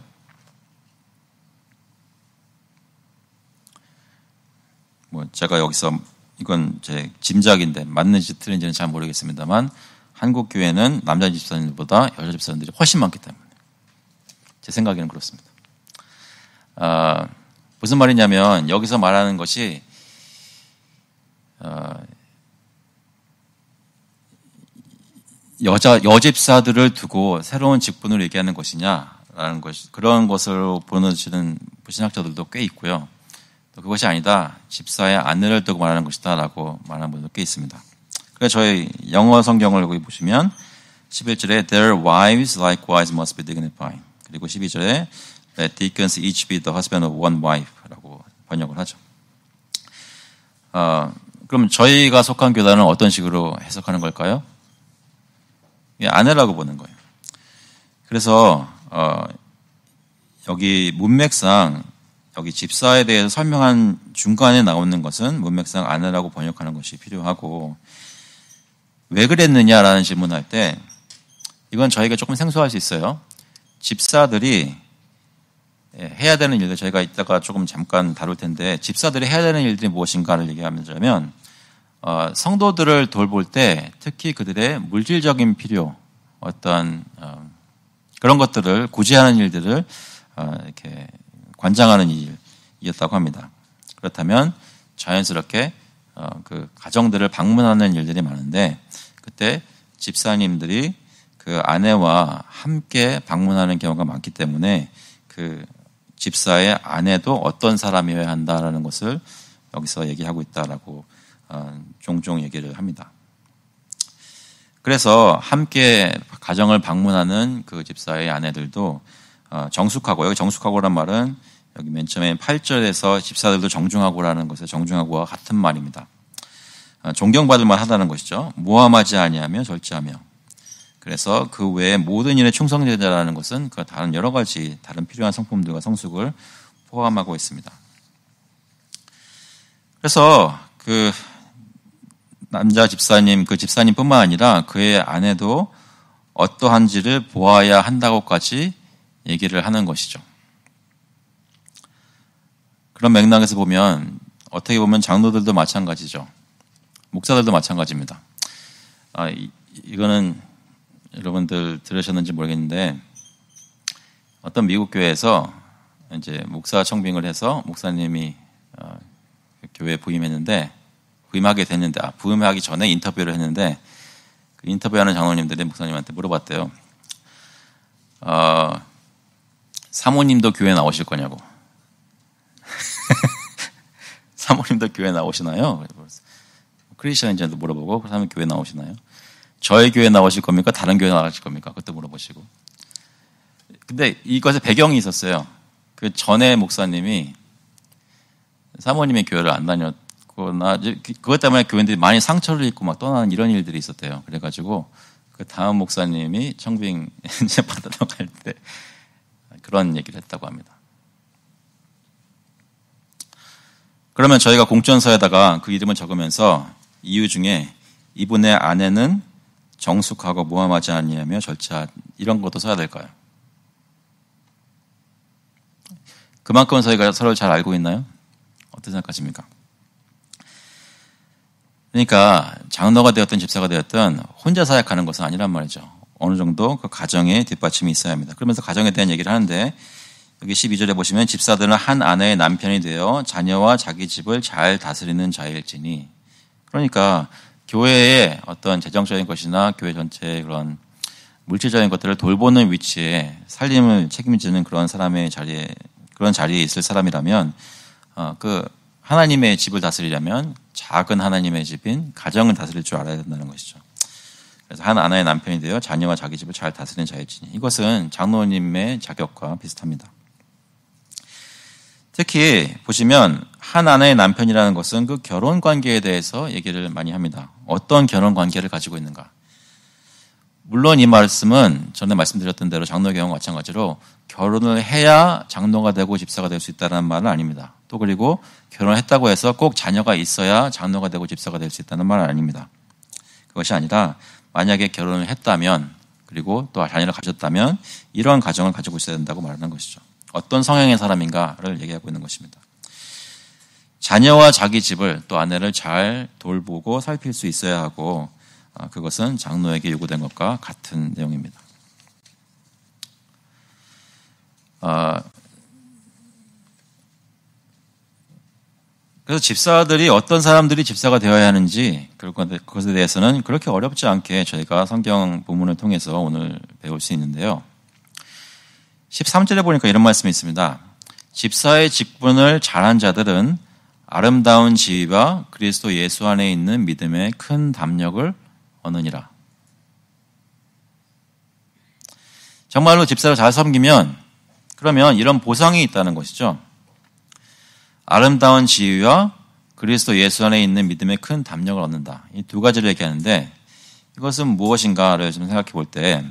제가 여기서 이건 제 짐작인데 맞는지 틀린지는 잘 모르겠습니다만 한국 교회는 남자 집사님들보다 여자 집사님들이 훨씬 많기 때문에 제 생각에는 그렇습니다. 무슨 말이냐면 여기서 말하는 것이 여집사들을 두고 새로운 직분을 얘기하는 것이냐라는 것, 그런 것으로 보여지는 신학자들도 꽤 있고요. 또 그것이 아니다, 집사의 아내를 두고 말하는 것이다라고 말하는 분도 꽤 있습니다. 그래서 저희 영어 성경을 여기 보시면 11절에 Their wives likewise must be dignified. 그리고 12절에 Let deacons each be the husband of one wife라고 번역을 하죠. 그럼 저희가 속한 교단은 어떤 식으로 해석하는 걸까요? 아내라고 보는 거예요. 그래서 여기 문맥상 여기 집사에 대해서 설명한 중간에 나오는 것은 문맥상 아내라고 번역하는 것이 필요하고, 왜 그랬느냐라는 질문할 때 이건 저희가 조금 생소할 수 있어요. 집사들이 해야 되는 일들, 저희가 이따가 조금 잠깐 다룰 텐데 집사들이 해야 되는 일들이 무엇인가를 얘기하면 성도들을 돌볼 때 특히 그들의 물질적인 필요, 어떤 그런 것들을 구제하는 일들을 이렇게 관장하는 일이었다고 합니다. 그렇다면 자연스럽게 그 가정들을 방문하는 일들이 많은데 그때 집사님들이 그 아내와 함께 방문하는 경우가 많기 때문에 그 집사의 아내도 어떤 사람이어야 한다라는 것을 여기서 얘기하고 있다라고 종종 얘기를 합니다. 그래서 함께 가정을 방문하는 그 집사의 아내들도 정숙하고, 여기 정숙하고란 말은 여기 맨 처음에 8절에서 집사들도 정중하고라는 것에 정중하고와 같은 말입니다. 존경받을 만하다는 것이죠. 모함하지 아니하며 절제하며. 그래서 그 외에 모든 일에 충성되자라는 것은 그 다른 여러 가지 다른 필요한 성품들과 성숙을 포함하고 있습니다. 그래서 그 남자 집사님, 그 집사님뿐만 아니라 그의 아내도 어떠한지를 보아야 한다고까지 얘기를 하는 것이죠. 그런 맥락에서 보면 어떻게 보면 장로들도 마찬가지죠. 목사들도 마찬가지입니다. 이거는 여러분들 들으셨는지 모르겠는데 어떤 미국 교회에서 이제 목사 청빙을 해서 목사님이 교회에 부임하게 됐는데 부임하기 전에 인터뷰를 했는데 그 인터뷰하는 장로님들이 목사님한테 물어봤대요. 사모님도 교회 나오실 거냐고. 사모님도 교회 나오시나요? 크리스천인지도 물어보고 그 사람은 교회 나오시나요? 저희 교회 나오실 겁니까? 다른 교회 나오실 겁니까? 그것도 물어보시고. 근데 이것에 배경이 있었어요. 그 전에 목사님이 사모님의 교회를 안 다녔거나 그것 때문에 교인들이 많이 상처를 입고 막 떠나는 이런 일들이 있었대요. 그래가지고 그 다음 목사님이 청빙 이제 받으러 갈 때 그런 얘기를 했다고 합니다. 그러면 저희가 공천서에다가 그 이름을 적으면서 이유 중에 이분의 아내는 정숙하고 모함하지 아니하며 절차 이런 것도 써야 될까요? 그만큼 저희가 서로 잘 알고 있나요? 어떻게 생각하십니까? 그러니까 장로가 되었든 집사가 되었든 혼자 사역하는 것은 아니란 말이죠. 어느 정도 그 가정에 뒷받침이 있어야 합니다. 그러면서 가정에 대한 얘기를 하는데 여기 12절에 보시면 집사들은 한 아내의 남편이 되어 자녀와 자기 집을 잘 다스리는 자일지니, 그러니까 교회의 어떤 재정적인 것이나 교회 전체의 그런 물질적인 것들을 돌보는 위치에 살림을 책임지는 그런 사람의 그런 자리에 있을 사람이라면 그 하나님의 집을 다스리려면 작은 하나님의 집인 가정을 다스릴 줄 알아야 된다는 것이죠. 그래서 한 아내의 남편이 되어 자녀와 자기 집을 잘 다스리는 자일지니, 이것은 장로님의 자격과 비슷합니다. 특히 보시면 한 아내의 남편이라는 것은 그 결혼 관계에 대해서 얘기를 많이 합니다. 어떤 결혼 관계를 가지고 있는가. 물론 이 말씀은 전에 말씀드렸던 대로 장로의 경우와 마찬가지로 결혼을 해야 장로가 되고 집사가 될 수 있다는 말은 아닙니다. 또 그리고 결혼을 했다고 해서 꼭 자녀가 있어야 장로가 되고 집사가 될 수 있다는 말은 아닙니다. 그것이 아니라 만약에 결혼을 했다면 그리고 또 자녀를 가졌다면 이러한 가정을 가지고 있어야 된다고 말하는 것이죠. 어떤 성향의 사람인가를 얘기하고 있는 것입니다. 자녀와 자기 집을 또 아내를 잘 돌보고 살필 수 있어야 하고, 그것은 장로에게 요구된 것과 같은 내용입니다. 그래서 집사들이 어떤 사람들이 집사가 되어야 하는지 그것에 대해서는 그렇게 어렵지 않게 저희가 성경 본문을 통해서 오늘 배울 수 있는데요. 13절에 보니까 이런 말씀이 있습니다. 집사의 직분을 잘한 자들은 아름다운 지위와 그리스도 예수 안에 있는 믿음의 큰 담력을 얻느니라. 정말로 집사를 잘 섬기면 그러면 이런 보상이 있다는 것이죠. 아름다운 지위와 그리스도 예수 안에 있는 믿음의 큰 담력을 얻는다. 이 두 가지를 얘기하는데 이것은 무엇인가를 좀 생각해 볼 때,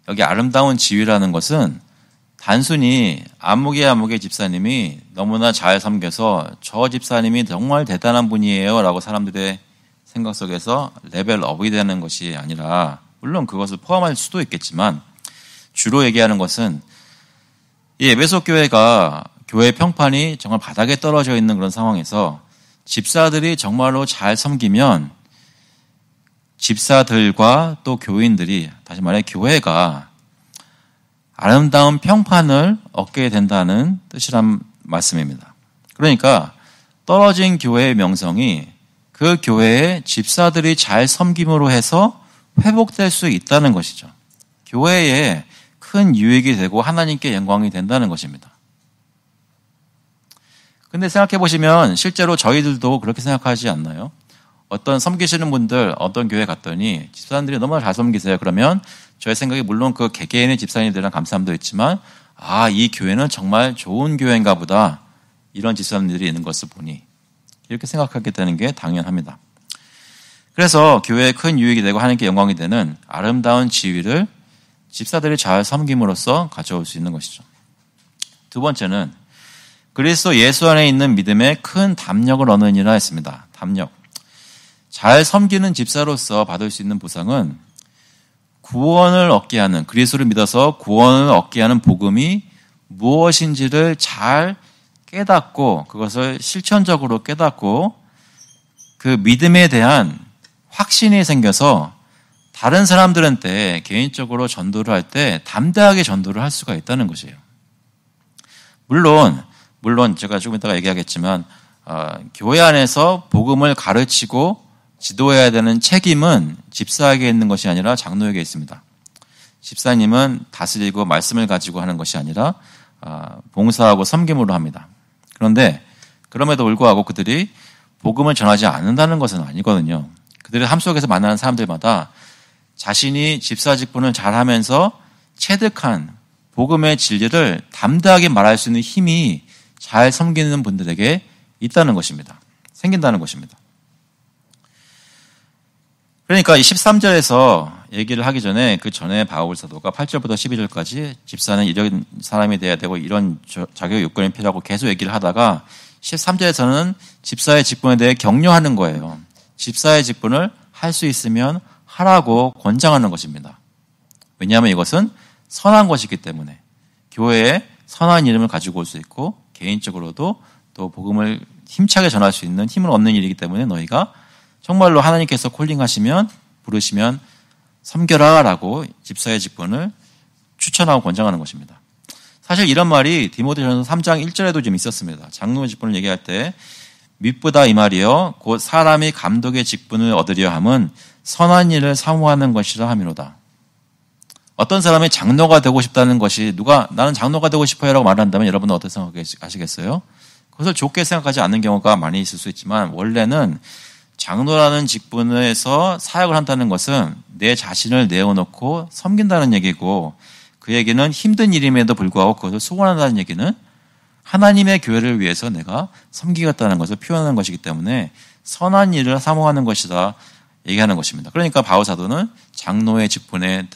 여기 아름다운 지위라는 것은 단순히 아무개 집사님이 너무나 잘 섬겨서 저 집사님이 정말 대단한 분이에요 라고 사람들의 생각 속에서 레벨업이 되는 것이 아니라, 물론 그것을 포함할 수도 있겠지만 주로 얘기하는 것은 이 에베소 교회가 교회 평판이 정말 바닥에 떨어져 있는 그런 상황에서 집사들이 정말로 잘 섬기면 집사들과 또 교인들이, 다시 말해 교회가 아름다운 평판을 얻게 된다는 뜻이란 말씀입니다. 그러니까 떨어진 교회의 명성이 그 교회의 집사들이 잘 섬김으로 해서 회복될 수 있다는 것이죠. 교회에 큰 유익이 되고 하나님께 영광이 된다는 것입니다. 근데 생각해 보시면 실제로 저희들도 그렇게 생각하지 않나요? 어떤 섬기시는 분들 어떤 교회 갔더니 집사님들이 너무나 잘 섬기세요. 그러면 저의 생각에 물론 그 개개인의 집사님들이랑 감사함도 있지만, 이 교회는 정말 좋은 교회인가 보다, 이런 집사님들이 있는 것을 보니 이렇게 생각하게 되는 게 당연합니다. 그래서 교회에 큰 유익이 되고 하나님께 영광이 되는 아름다운 지위를 집사들이 잘 섬김으로써 가져올 수 있는 것이죠. 두 번째는 그리스도 예수 안에 있는 믿음에 큰 담력을 얻느니라 했습니다. 담력. 잘 섬기는 집사로서 받을 수 있는 보상은 구원을 얻게 하는, 그리스도를 믿어서 구원을 얻게 하는 복음이 무엇인지를 잘 깨닫고 그것을 실천적으로 깨닫고 그 믿음에 대한 확신이 생겨서 다른 사람들한테 개인적으로 전도를 할 때 담대하게 전도를 할 수가 있다는 것이에요. 물론 제가 조금 이따가 얘기하겠지만 교회 안에서 복음을 가르치고 지도해야 되는 책임은 집사에게 있는 것이 아니라 장로에게 있습니다. 집사님은 다스리고 말씀을 가지고 하는 것이 아니라 봉사하고 섬김으로 합니다. 그런데 그럼에도 불구하고 그들이 복음을 전하지 않는다는 것은 아니거든요. 그들의 삶 속에서 만나는 사람들마다 자신이 집사 직분을 잘하면서 체득한 복음의 진리를 담대하게 말할 수 있는 힘이 잘 섬기는 분들에게 있다는 것입니다. 생긴다는 것입니다. 그러니까 이 13절에서 얘기를 하기 전에 그 전에 바울 사도가 8절부터 12절까지 집사는 이런 사람이 돼야 되고 이런 자격 요건이 필요하고 계속 얘기를 하다가 13절에서는 집사의 직분에 대해 격려하는 거예요. 집사의 직분을 할 수 있으면 하라고 권장하는 것입니다. 왜냐하면 이것은 선한 것이기 때문에 교회에 선한 이름을 가지고 올 수 있고 개인적으로도 또 복음을 힘차게 전할 수 있는 힘을 얻는 일이기 때문에 너희가 정말로 하나님께서 콜링하시면 부르시면 섬겨라 라고 집사의 직분을 추천하고 권장하는 것입니다. 사실 이런 말이 디모데전서 3장 1절에도 좀 있었습니다. 장로의 직분을 얘기할 때 밉보다 이 말이요 곧 사람이 감독의 직분을 얻으려 함은 선한 일을 사모하는 것이라 함이로다. 어떤 사람이 장로가 되고 싶다는 것이 누가 나는 장로가 되고 싶어요 라고 말한다면 여러분은 어떻게 생각하시겠어요? 그것을 좋게 생각하지 않는 경우가 많이 있을 수 있지만 원래는 장로라는 직분에서 사역을 한다는 것은 내 자신을 내어놓고 섬긴다는 얘기고 그 얘기는 힘든 일임에도 불구하고 그것을 수고한다는 얘기는 하나님의 교회를 위해서 내가 섬기겠다는 것을 표현하는 것이기 때문에 선한 일을 사모하는 것이다 얘기하는 것입니다. 그러니까 바울 사도는 장로의 직분에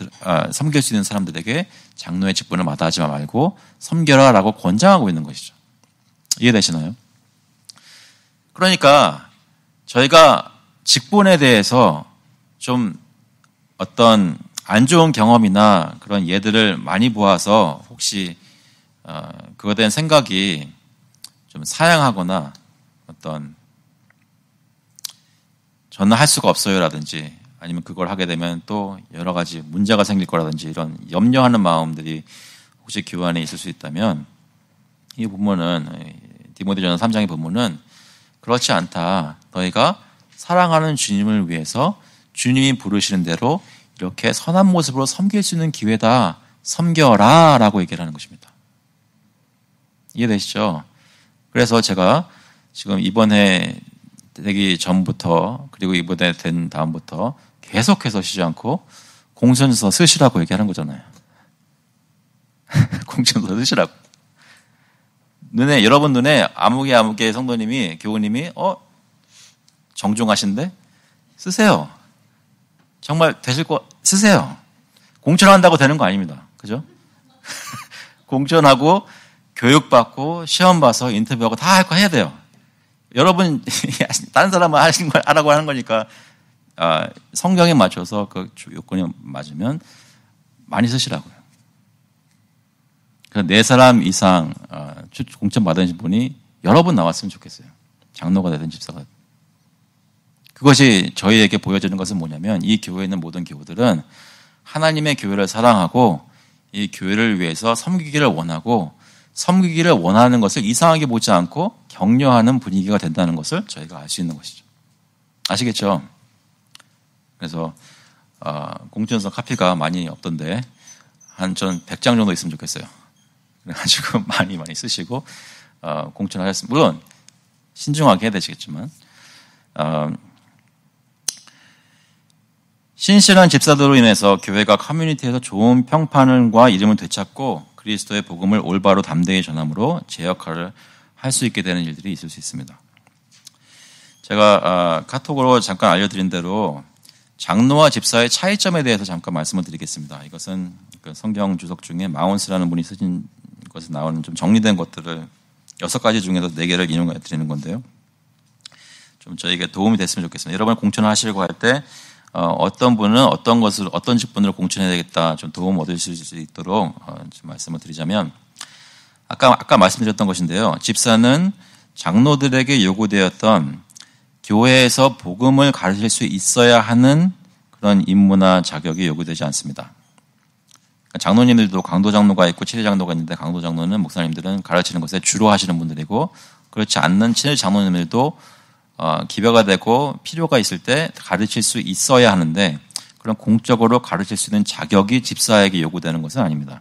섬길 수 있는 사람들에게 장로의 직분을 마다하지 말고 섬겨라 라고 권장하고 있는 것이죠. 이해되시나요? 그러니까 저희가 직분에 대해서 좀 어떤 안 좋은 경험이나 그런 예들을 많이 보아서 혹시 그거에 대한 생각이 좀 사양하거나 어떤 저는 할 수가 없어요라든지 아니면 그걸 하게 되면 또 여러 가지 문제가 생길 거라든지 이런 염려하는 마음들이 혹시 교회 안에 있을 수 있다면 이 본문은 디모데전서 3장의 본문은 그렇지 않다. 너희가 사랑하는 주님을 위해서 주님이 부르시는 대로 이렇게 선한 모습으로 섬길 수 있는 기회다. 섬겨라 라고 얘기를 하는 것입니다. 이해되시죠? 그래서 제가 지금 이번에 되기 전부터 그리고 이번에 된 다음부터 계속해서 쉬지 않고 공천서 쓰시라고 얘기하는 거잖아요. 공천서 쓰시라고. 여러분 눈에 아무개 성도님이 교우님이 정중하신데 쓰세요. 정말 되실 거 쓰세요. 공천한다고 되는 거 아닙니다. 그죠? 공천하고 교육받고 시험 봐서 인터뷰하고 다 할 거 해야 돼요. 여러분 다른 사람은 하시는 걸 하라고 하는 거니까 성경에 맞춰서 그 요건이 맞으면 많이 쓰시라고요. 그래서 4사람 이상 공천 받으신 분이 여러 분 나왔으면 좋겠어요. 장로가 되든 집사가 되든. 그것이 저희에게 보여지는 것은 뭐냐면 이 교회에 있는 모든 교우들은 하나님의 교회를 사랑하고 이 교회를 위해서 섬기기를 원하고 섬기기를 원하는 것을 이상하게 보지 않고 격려하는 분위기가 된다는 것을 저희가 알 수 있는 것이죠. 아시겠죠? 그래서 공천서 카피가 많이 없던데 전 100장 정도 있으면 좋겠어요. 그래가지고 많이 쓰시고 공천하셨습니다. 물론 신중하게 해야 되시겠지만 신실한 집사들로 인해서 교회가 커뮤니티에서 좋은 평판과 이름을 되찾고 그리스도의 복음을 올바로 담대히 전함으로 제 역할을 할 수 있게 되는 일들이 있을 수 있습니다. 제가 카톡으로 잠깐 알려드린 대로 장로와 집사의 차이점에 대해서 잠깐 말씀을 드리겠습니다. 이것은 그 성경 주석 중에 마운스라는 분이 쓰신 것에 나오는 좀 정리된 것들을 6가지 중에서 4개를 인용해 드리는 건데요. 좀 저에게 도움이 됐으면 좋겠습니다. 여러분 공천을 하시려고 할 때 어떤 분은 어떤 직분으로 공천해야 되겠다 좀 도움 얻으실 수 있도록 좀 말씀을 드리자면 아까 말씀드렸던 것인데요. 집사는 장로들에게 요구되었던 교회에서 복음을 가르칠 수 있어야 하는 그런 임무나 자격이 요구되지 않습니다. 장로님들도 강도 장로가 있고 친일 장로가 있는데 강도 장로는 목사님들은 가르치는 것에 주로 하시는 분들이고 그렇지 않는 친일 장로님들도 기별가 되고 필요가 있을 때 가르칠 수 있어야 하는데 그런 공적으로 가르칠 수 있는 자격이 집사에게 요구되는 것은 아닙니다.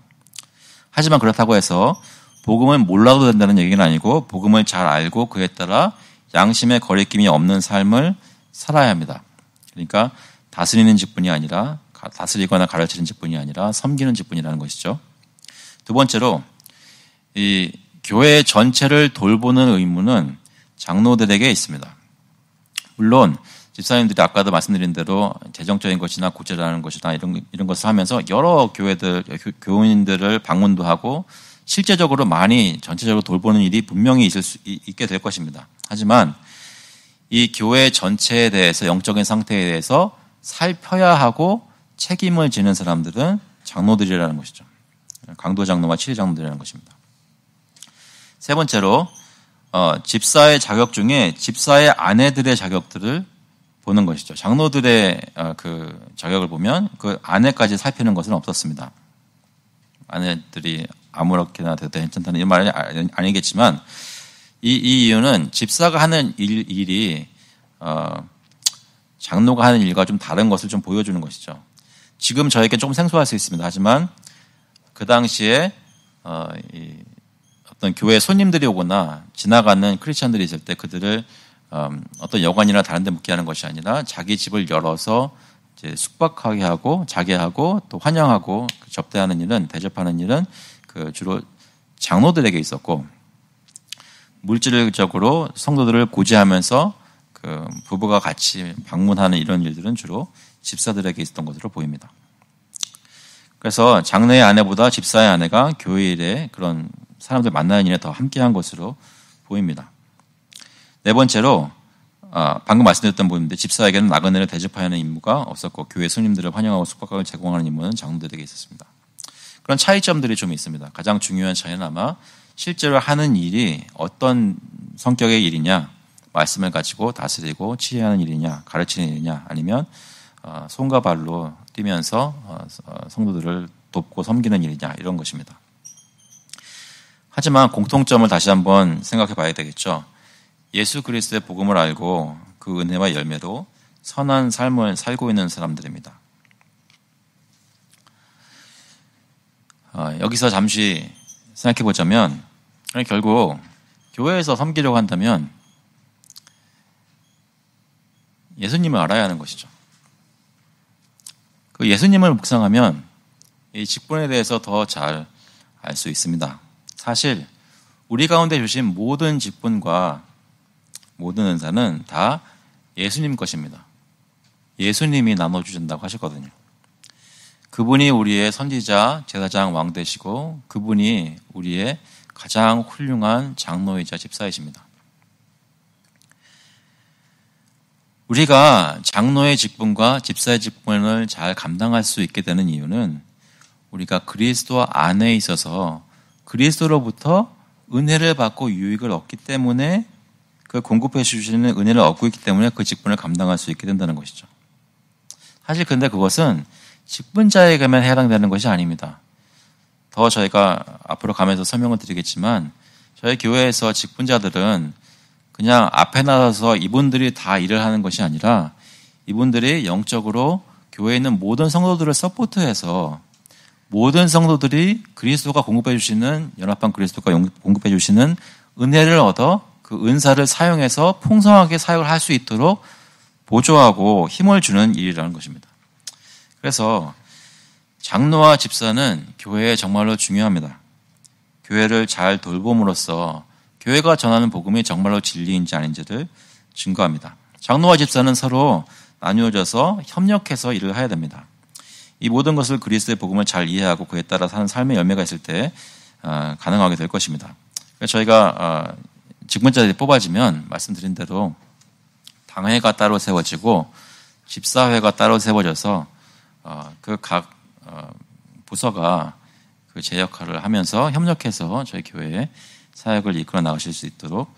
하지만 그렇다고 해서 복음을 몰라도 된다는 얘기는 아니고 복음을 잘 알고 그에 따라 양심의 거리낌이 없는 삶을 살아야 합니다. 그러니까 다스리는 직분이 아니라 다스리거나 가르치는 직분이 아니라 섬기는 직분이라는 것이죠. 두 번째로 이 교회 전체를 돌보는 의무는 장로들에게 있습니다. 물론 집사님들이 아까도 말씀드린 대로 재정적인 것이나 구제라는 것이나 이런 것을 하면서 여러 교인들을 방문도 하고 실제적으로 많이 전체적으로 돌보는 일이 분명히 있게 될 것입니다. 하지만 이 교회 전체에 대해서 영적인 상태에 대해서 살펴야 하고 책임을 지는 사람들은 장로들이라는 것이죠. 강도 장로와 치리 장로들이라는 것입니다. 세 번째로 집사의 자격 중에 집사의 아내들의 자격들을 보는 것이죠. 장로들의 그 자격을 보면 그 아내까지 살피는 것은 없었습니다. 아내들이 아무렇게나 돼도 괜찮다는 이 말이 아니겠지만 이 이유는 집사가 하는 일이 장로가 하는 일과 좀 다른 것을 좀 보여주는 것이죠. 지금 저에게 조금 생소할 수 있습니다. 하지만 그 당시에 어떤 교회 손님들이 오거나 지나가는 크리스천들이 있을 때 그들을 어떤 여관이나 다른 데 묵게 하는 것이 아니라 자기 집을 열어서 이제 숙박하게 하고 자게 하고 또 환영하고 접대하는 일은 대접하는 일은 그 주로 장로들에게 있었고 물질적으로 성도들을 고지하면서 그 부부가 같이 방문하는 이런 일들은 주로 집사들에게 있었던 것으로 보입니다. 그래서 장로의 아내보다 집사의 아내가 교회 일에 그런 사람들 만나는 일에 더 함께한 것으로 보입니다. 네 번째로 방금 말씀드렸던 부분인데 집사에게는 나그네를 대접하여 하는 임무가 없었고 교회 손님들을 환영하고 숙박을 제공하는 임무는 장로들에게 있었습니다. 그런 차이점들이 좀 있습니다. 가장 중요한 차이는 아마 실제로 하는 일이 어떤 성격의 일이냐, 말씀을 가지고 다스리고 치유하는 일이냐, 가르치는 일이냐, 아니면 손과 발로 뛰면서 성도들을 돕고 섬기는 일이냐 이런 것입니다. 하지만 공통점을 다시 한번 생각해 봐야 되겠죠. 예수 그리스도의 복음을 알고 그 은혜와 열매로 선한 삶을 살고 있는 사람들입니다. 여기서 잠시 생각해 보자면 결국 교회에서 섬기려고 한다면 예수님을 알아야 하는 것이죠. 그 예수님을 묵상하면 이 직분에 대해서 더 잘 알 수 있습니다. 사실 우리 가운데 주신 모든 직분과 모든 은사는 다 예수님 것입니다. 예수님이 나눠주신다고 하셨거든요. 그분이 우리의 선지자, 제사장, 왕 되시고 그분이 우리의 가장 훌륭한 장로이자 집사이십니다. 우리가 장로의 직분과 집사의 직분을 잘 감당할 수 있게 되는 이유는 우리가 그리스도 안에 있어서 그리스도로부터 은혜를 받고 유익을 얻기 때문에 그 공급해 주시는 은혜를 얻고 있기 때문에 그 직분을 감당할 수 있게 된다는 것이죠. 사실 근데 그것은 직분자에게만 해당되는 것이 아닙니다. 더 저희가 앞으로 가면서 설명을 드리겠지만 저희 교회에서 직분자들은 그냥 앞에 나서서 이분들이 다 일을 하는 것이 아니라 이분들이 영적으로 교회에 있는 모든 성도들을 서포트해서 모든 성도들이 그리스도가 공급해 주시는 연합한 그리스도가 공급해 주시는 은혜를 얻어 그 은사를 사용해서 풍성하게 사역을 할 수 있도록 보조하고 힘을 주는 일이라는 것입니다. 그래서 장로와 집사는 교회에 정말로 중요합니다. 교회를 잘 돌봄으로써 교회가 전하는 복음이 정말로 진리인지 아닌지를 증거합니다. 장로와 집사는 서로 나누어져서 협력해서 일을 해야 됩니다. 이 모든 것을 그리스도의 복음을 잘 이해하고 그에 따라 사는 삶의 열매가 있을 때 가능하게 될 것입니다. 그래서 저희가 직분자들이 뽑아지면 말씀드린 대로 당회가 따로 세워지고 집사회가 따로 세워져서 그 각 부서가 그 제 역할을 하면서 협력해서 저희 교회에 사역을 이끌어 나가실 수 있도록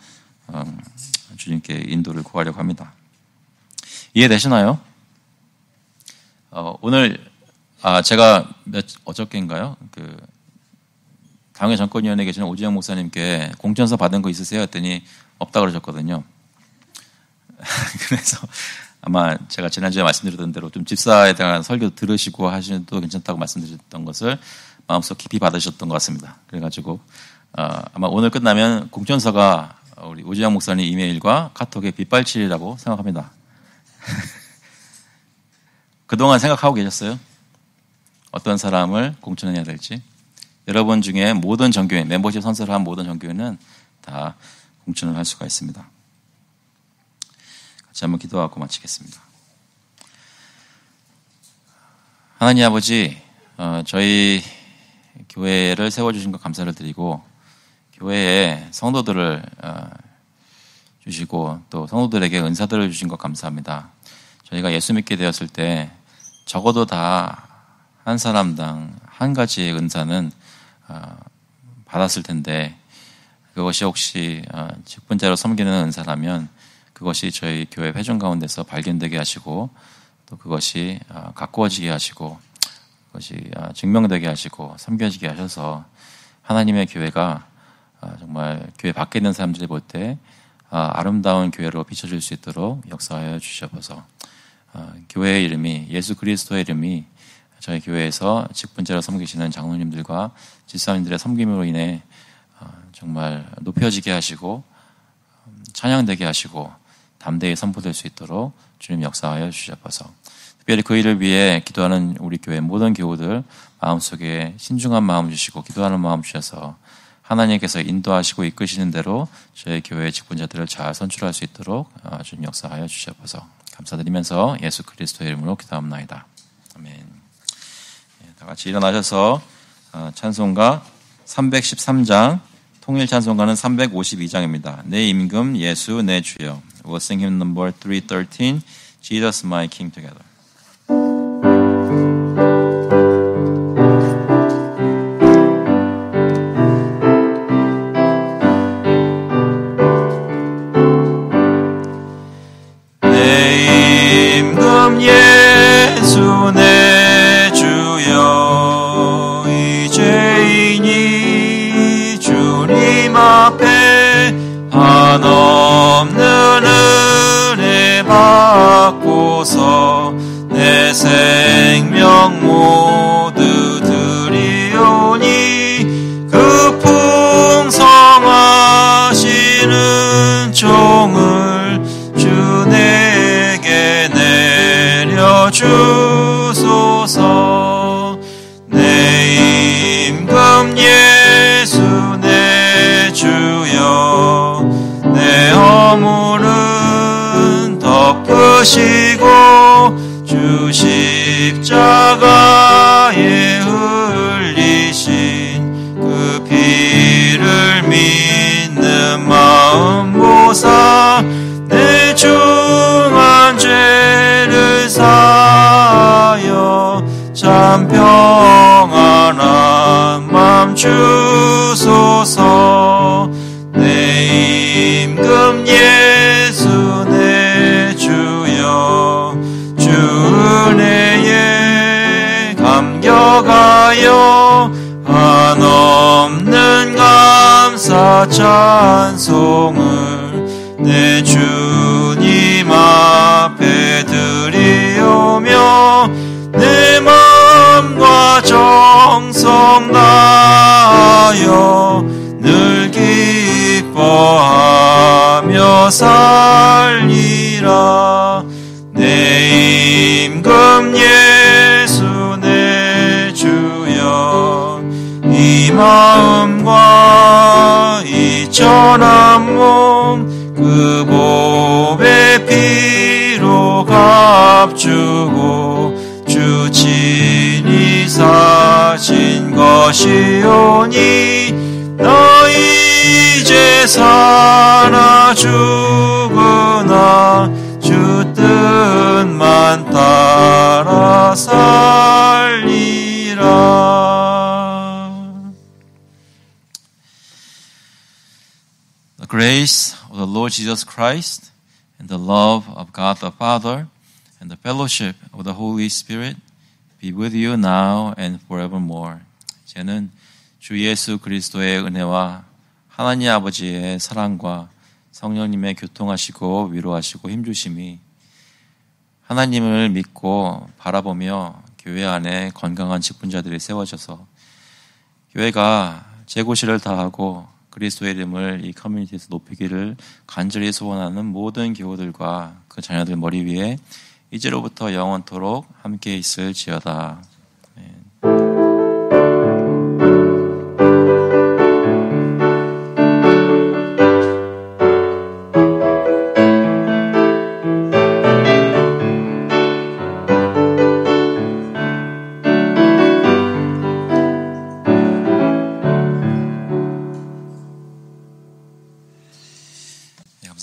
주님께 인도를 구하려고 합니다. 이해되시나요? 오늘 제가 어저께인가요? 그 당회 정권위원회에 계시는 오지영 목사님께 공천서 받은 거 있으세요? 했더니 없다 그러셨거든요. 그래서 아마 제가 지난주에 말씀드렸던 대로 좀 집사에 대한 설교 들으시고 하셔도 괜찮다고 말씀드렸던 것을 마음속 깊이 받으셨던 것 같습니다. 그래가지고 아마 오늘 끝나면 공천서가 우리 오지영 목사님 이메일과 카톡에 빗발치라고 생각합니다. 그동안 생각하고 계셨어요? 어떤 사람을 공천해야 될지. 여러분 중에 모든 정교회, 멤버십 선서를 한 모든 정교회는 다 공천을 할 수가 있습니다. 같이 한번 기도하고 마치겠습니다. 하나님 아버지, 저희 교회를 세워주신 것 감사를 드리고 교회에 성도들을 주시고 또 성도들에게 은사들을 주신 것 감사합니다. 저희가 예수 믿게 되었을 때 적어도 다 한 사람당 한 가지의 은사는 받았을 텐데 그것이 혹시 직분자로 섬기는 은사라면 그것이 저희 교회 회중 가운데서 발견되게 하시고 또 그것이 가꾸어지게 하시고 그것이 증명되게 하시고 섬겨지게 하셔서 하나님의 교회가 정말 교회 밖에 있는 사람들이 볼 때 아름다운 교회로 비춰질 수 있도록 역사하여 주시옵소서. 교회의 이름이 예수 그리스도의 이름이 저희 교회에서 직분자로 섬기시는 장로님들과 집사님들의 섬김으로 인해 정말 높여지게 하시고 찬양되게 하시고 담대히 선포될 수 있도록 주님 역사하여 주시옵소서. 특별히 그 일을 위해 기도하는 우리 교회 모든 교우들 마음속에 신중한 마음 주시고 기도하는 마음 주셔서 하나님께서 인도하시고 이끄시는 대로 저희 교회의 직분자들을 잘 선출할 수 있도록 주님 역사하여 주시옵소서. 감사드리면서 예수 그리스도의 이름으로 기도합나이다. 아멘. 다 같이 일어나셔서 찬송가 313장, 통일 찬송가는 352장입니다. 내 임금 예수 내 주여. We'll sing hymn number 313, Jesus my King together. 내 임금 예수 내 주여. 이 죄인이 주님 앞에 한없는 은혜 받고서 내 생명 모두 드리오니 그 풍성하시는 종을 주 내게 내려주소서. 내 임금 예수 내 주여. 내 허물은 덮으시고 주 십자가에 흘리신 그 피를 믿는 마음 보사 내 중한 죄를 사하여 참 평안한 맘 주소서. 내 임금 예수 내 주여. 주 은혜에 감격하여 한없는 감사 찬송을 내 주님 앞에 드리오며 내 마음과 정성 다하여 늘 기뻐하며 살리라. 내 임금 예수 내 주여. 이 마음과 이 천한 몸 그 보배 피로 값주고 주 친히 사신 것이오니 나 이제 사나 죽으나 주 뜻만 따라 살리라. The grace of the Lord Jesus Christ and the love of God the Father and the fellowship of the Holy Spirit be with you now and forevermore. 이제는 주 예수 그리스도의 은혜와 하나님 아버지의 사랑과 성령님의 교통하시고 위로하시고 힘주심이 하나님을 믿고 바라보며 교회 안에 건강한 직분자들이 세워져서 교회가 재고시를 다하고 그리스도의 이름을 이 커뮤니티에서 높이기를 간절히 소원하는 모든 교우들과 그 자녀들 머리 위에 이제로부터 영원토록 함께 있을지어다.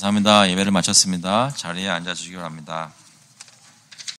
감사합니다. 예배를 마쳤습니다. 자리에 앉아주시기 바랍니다.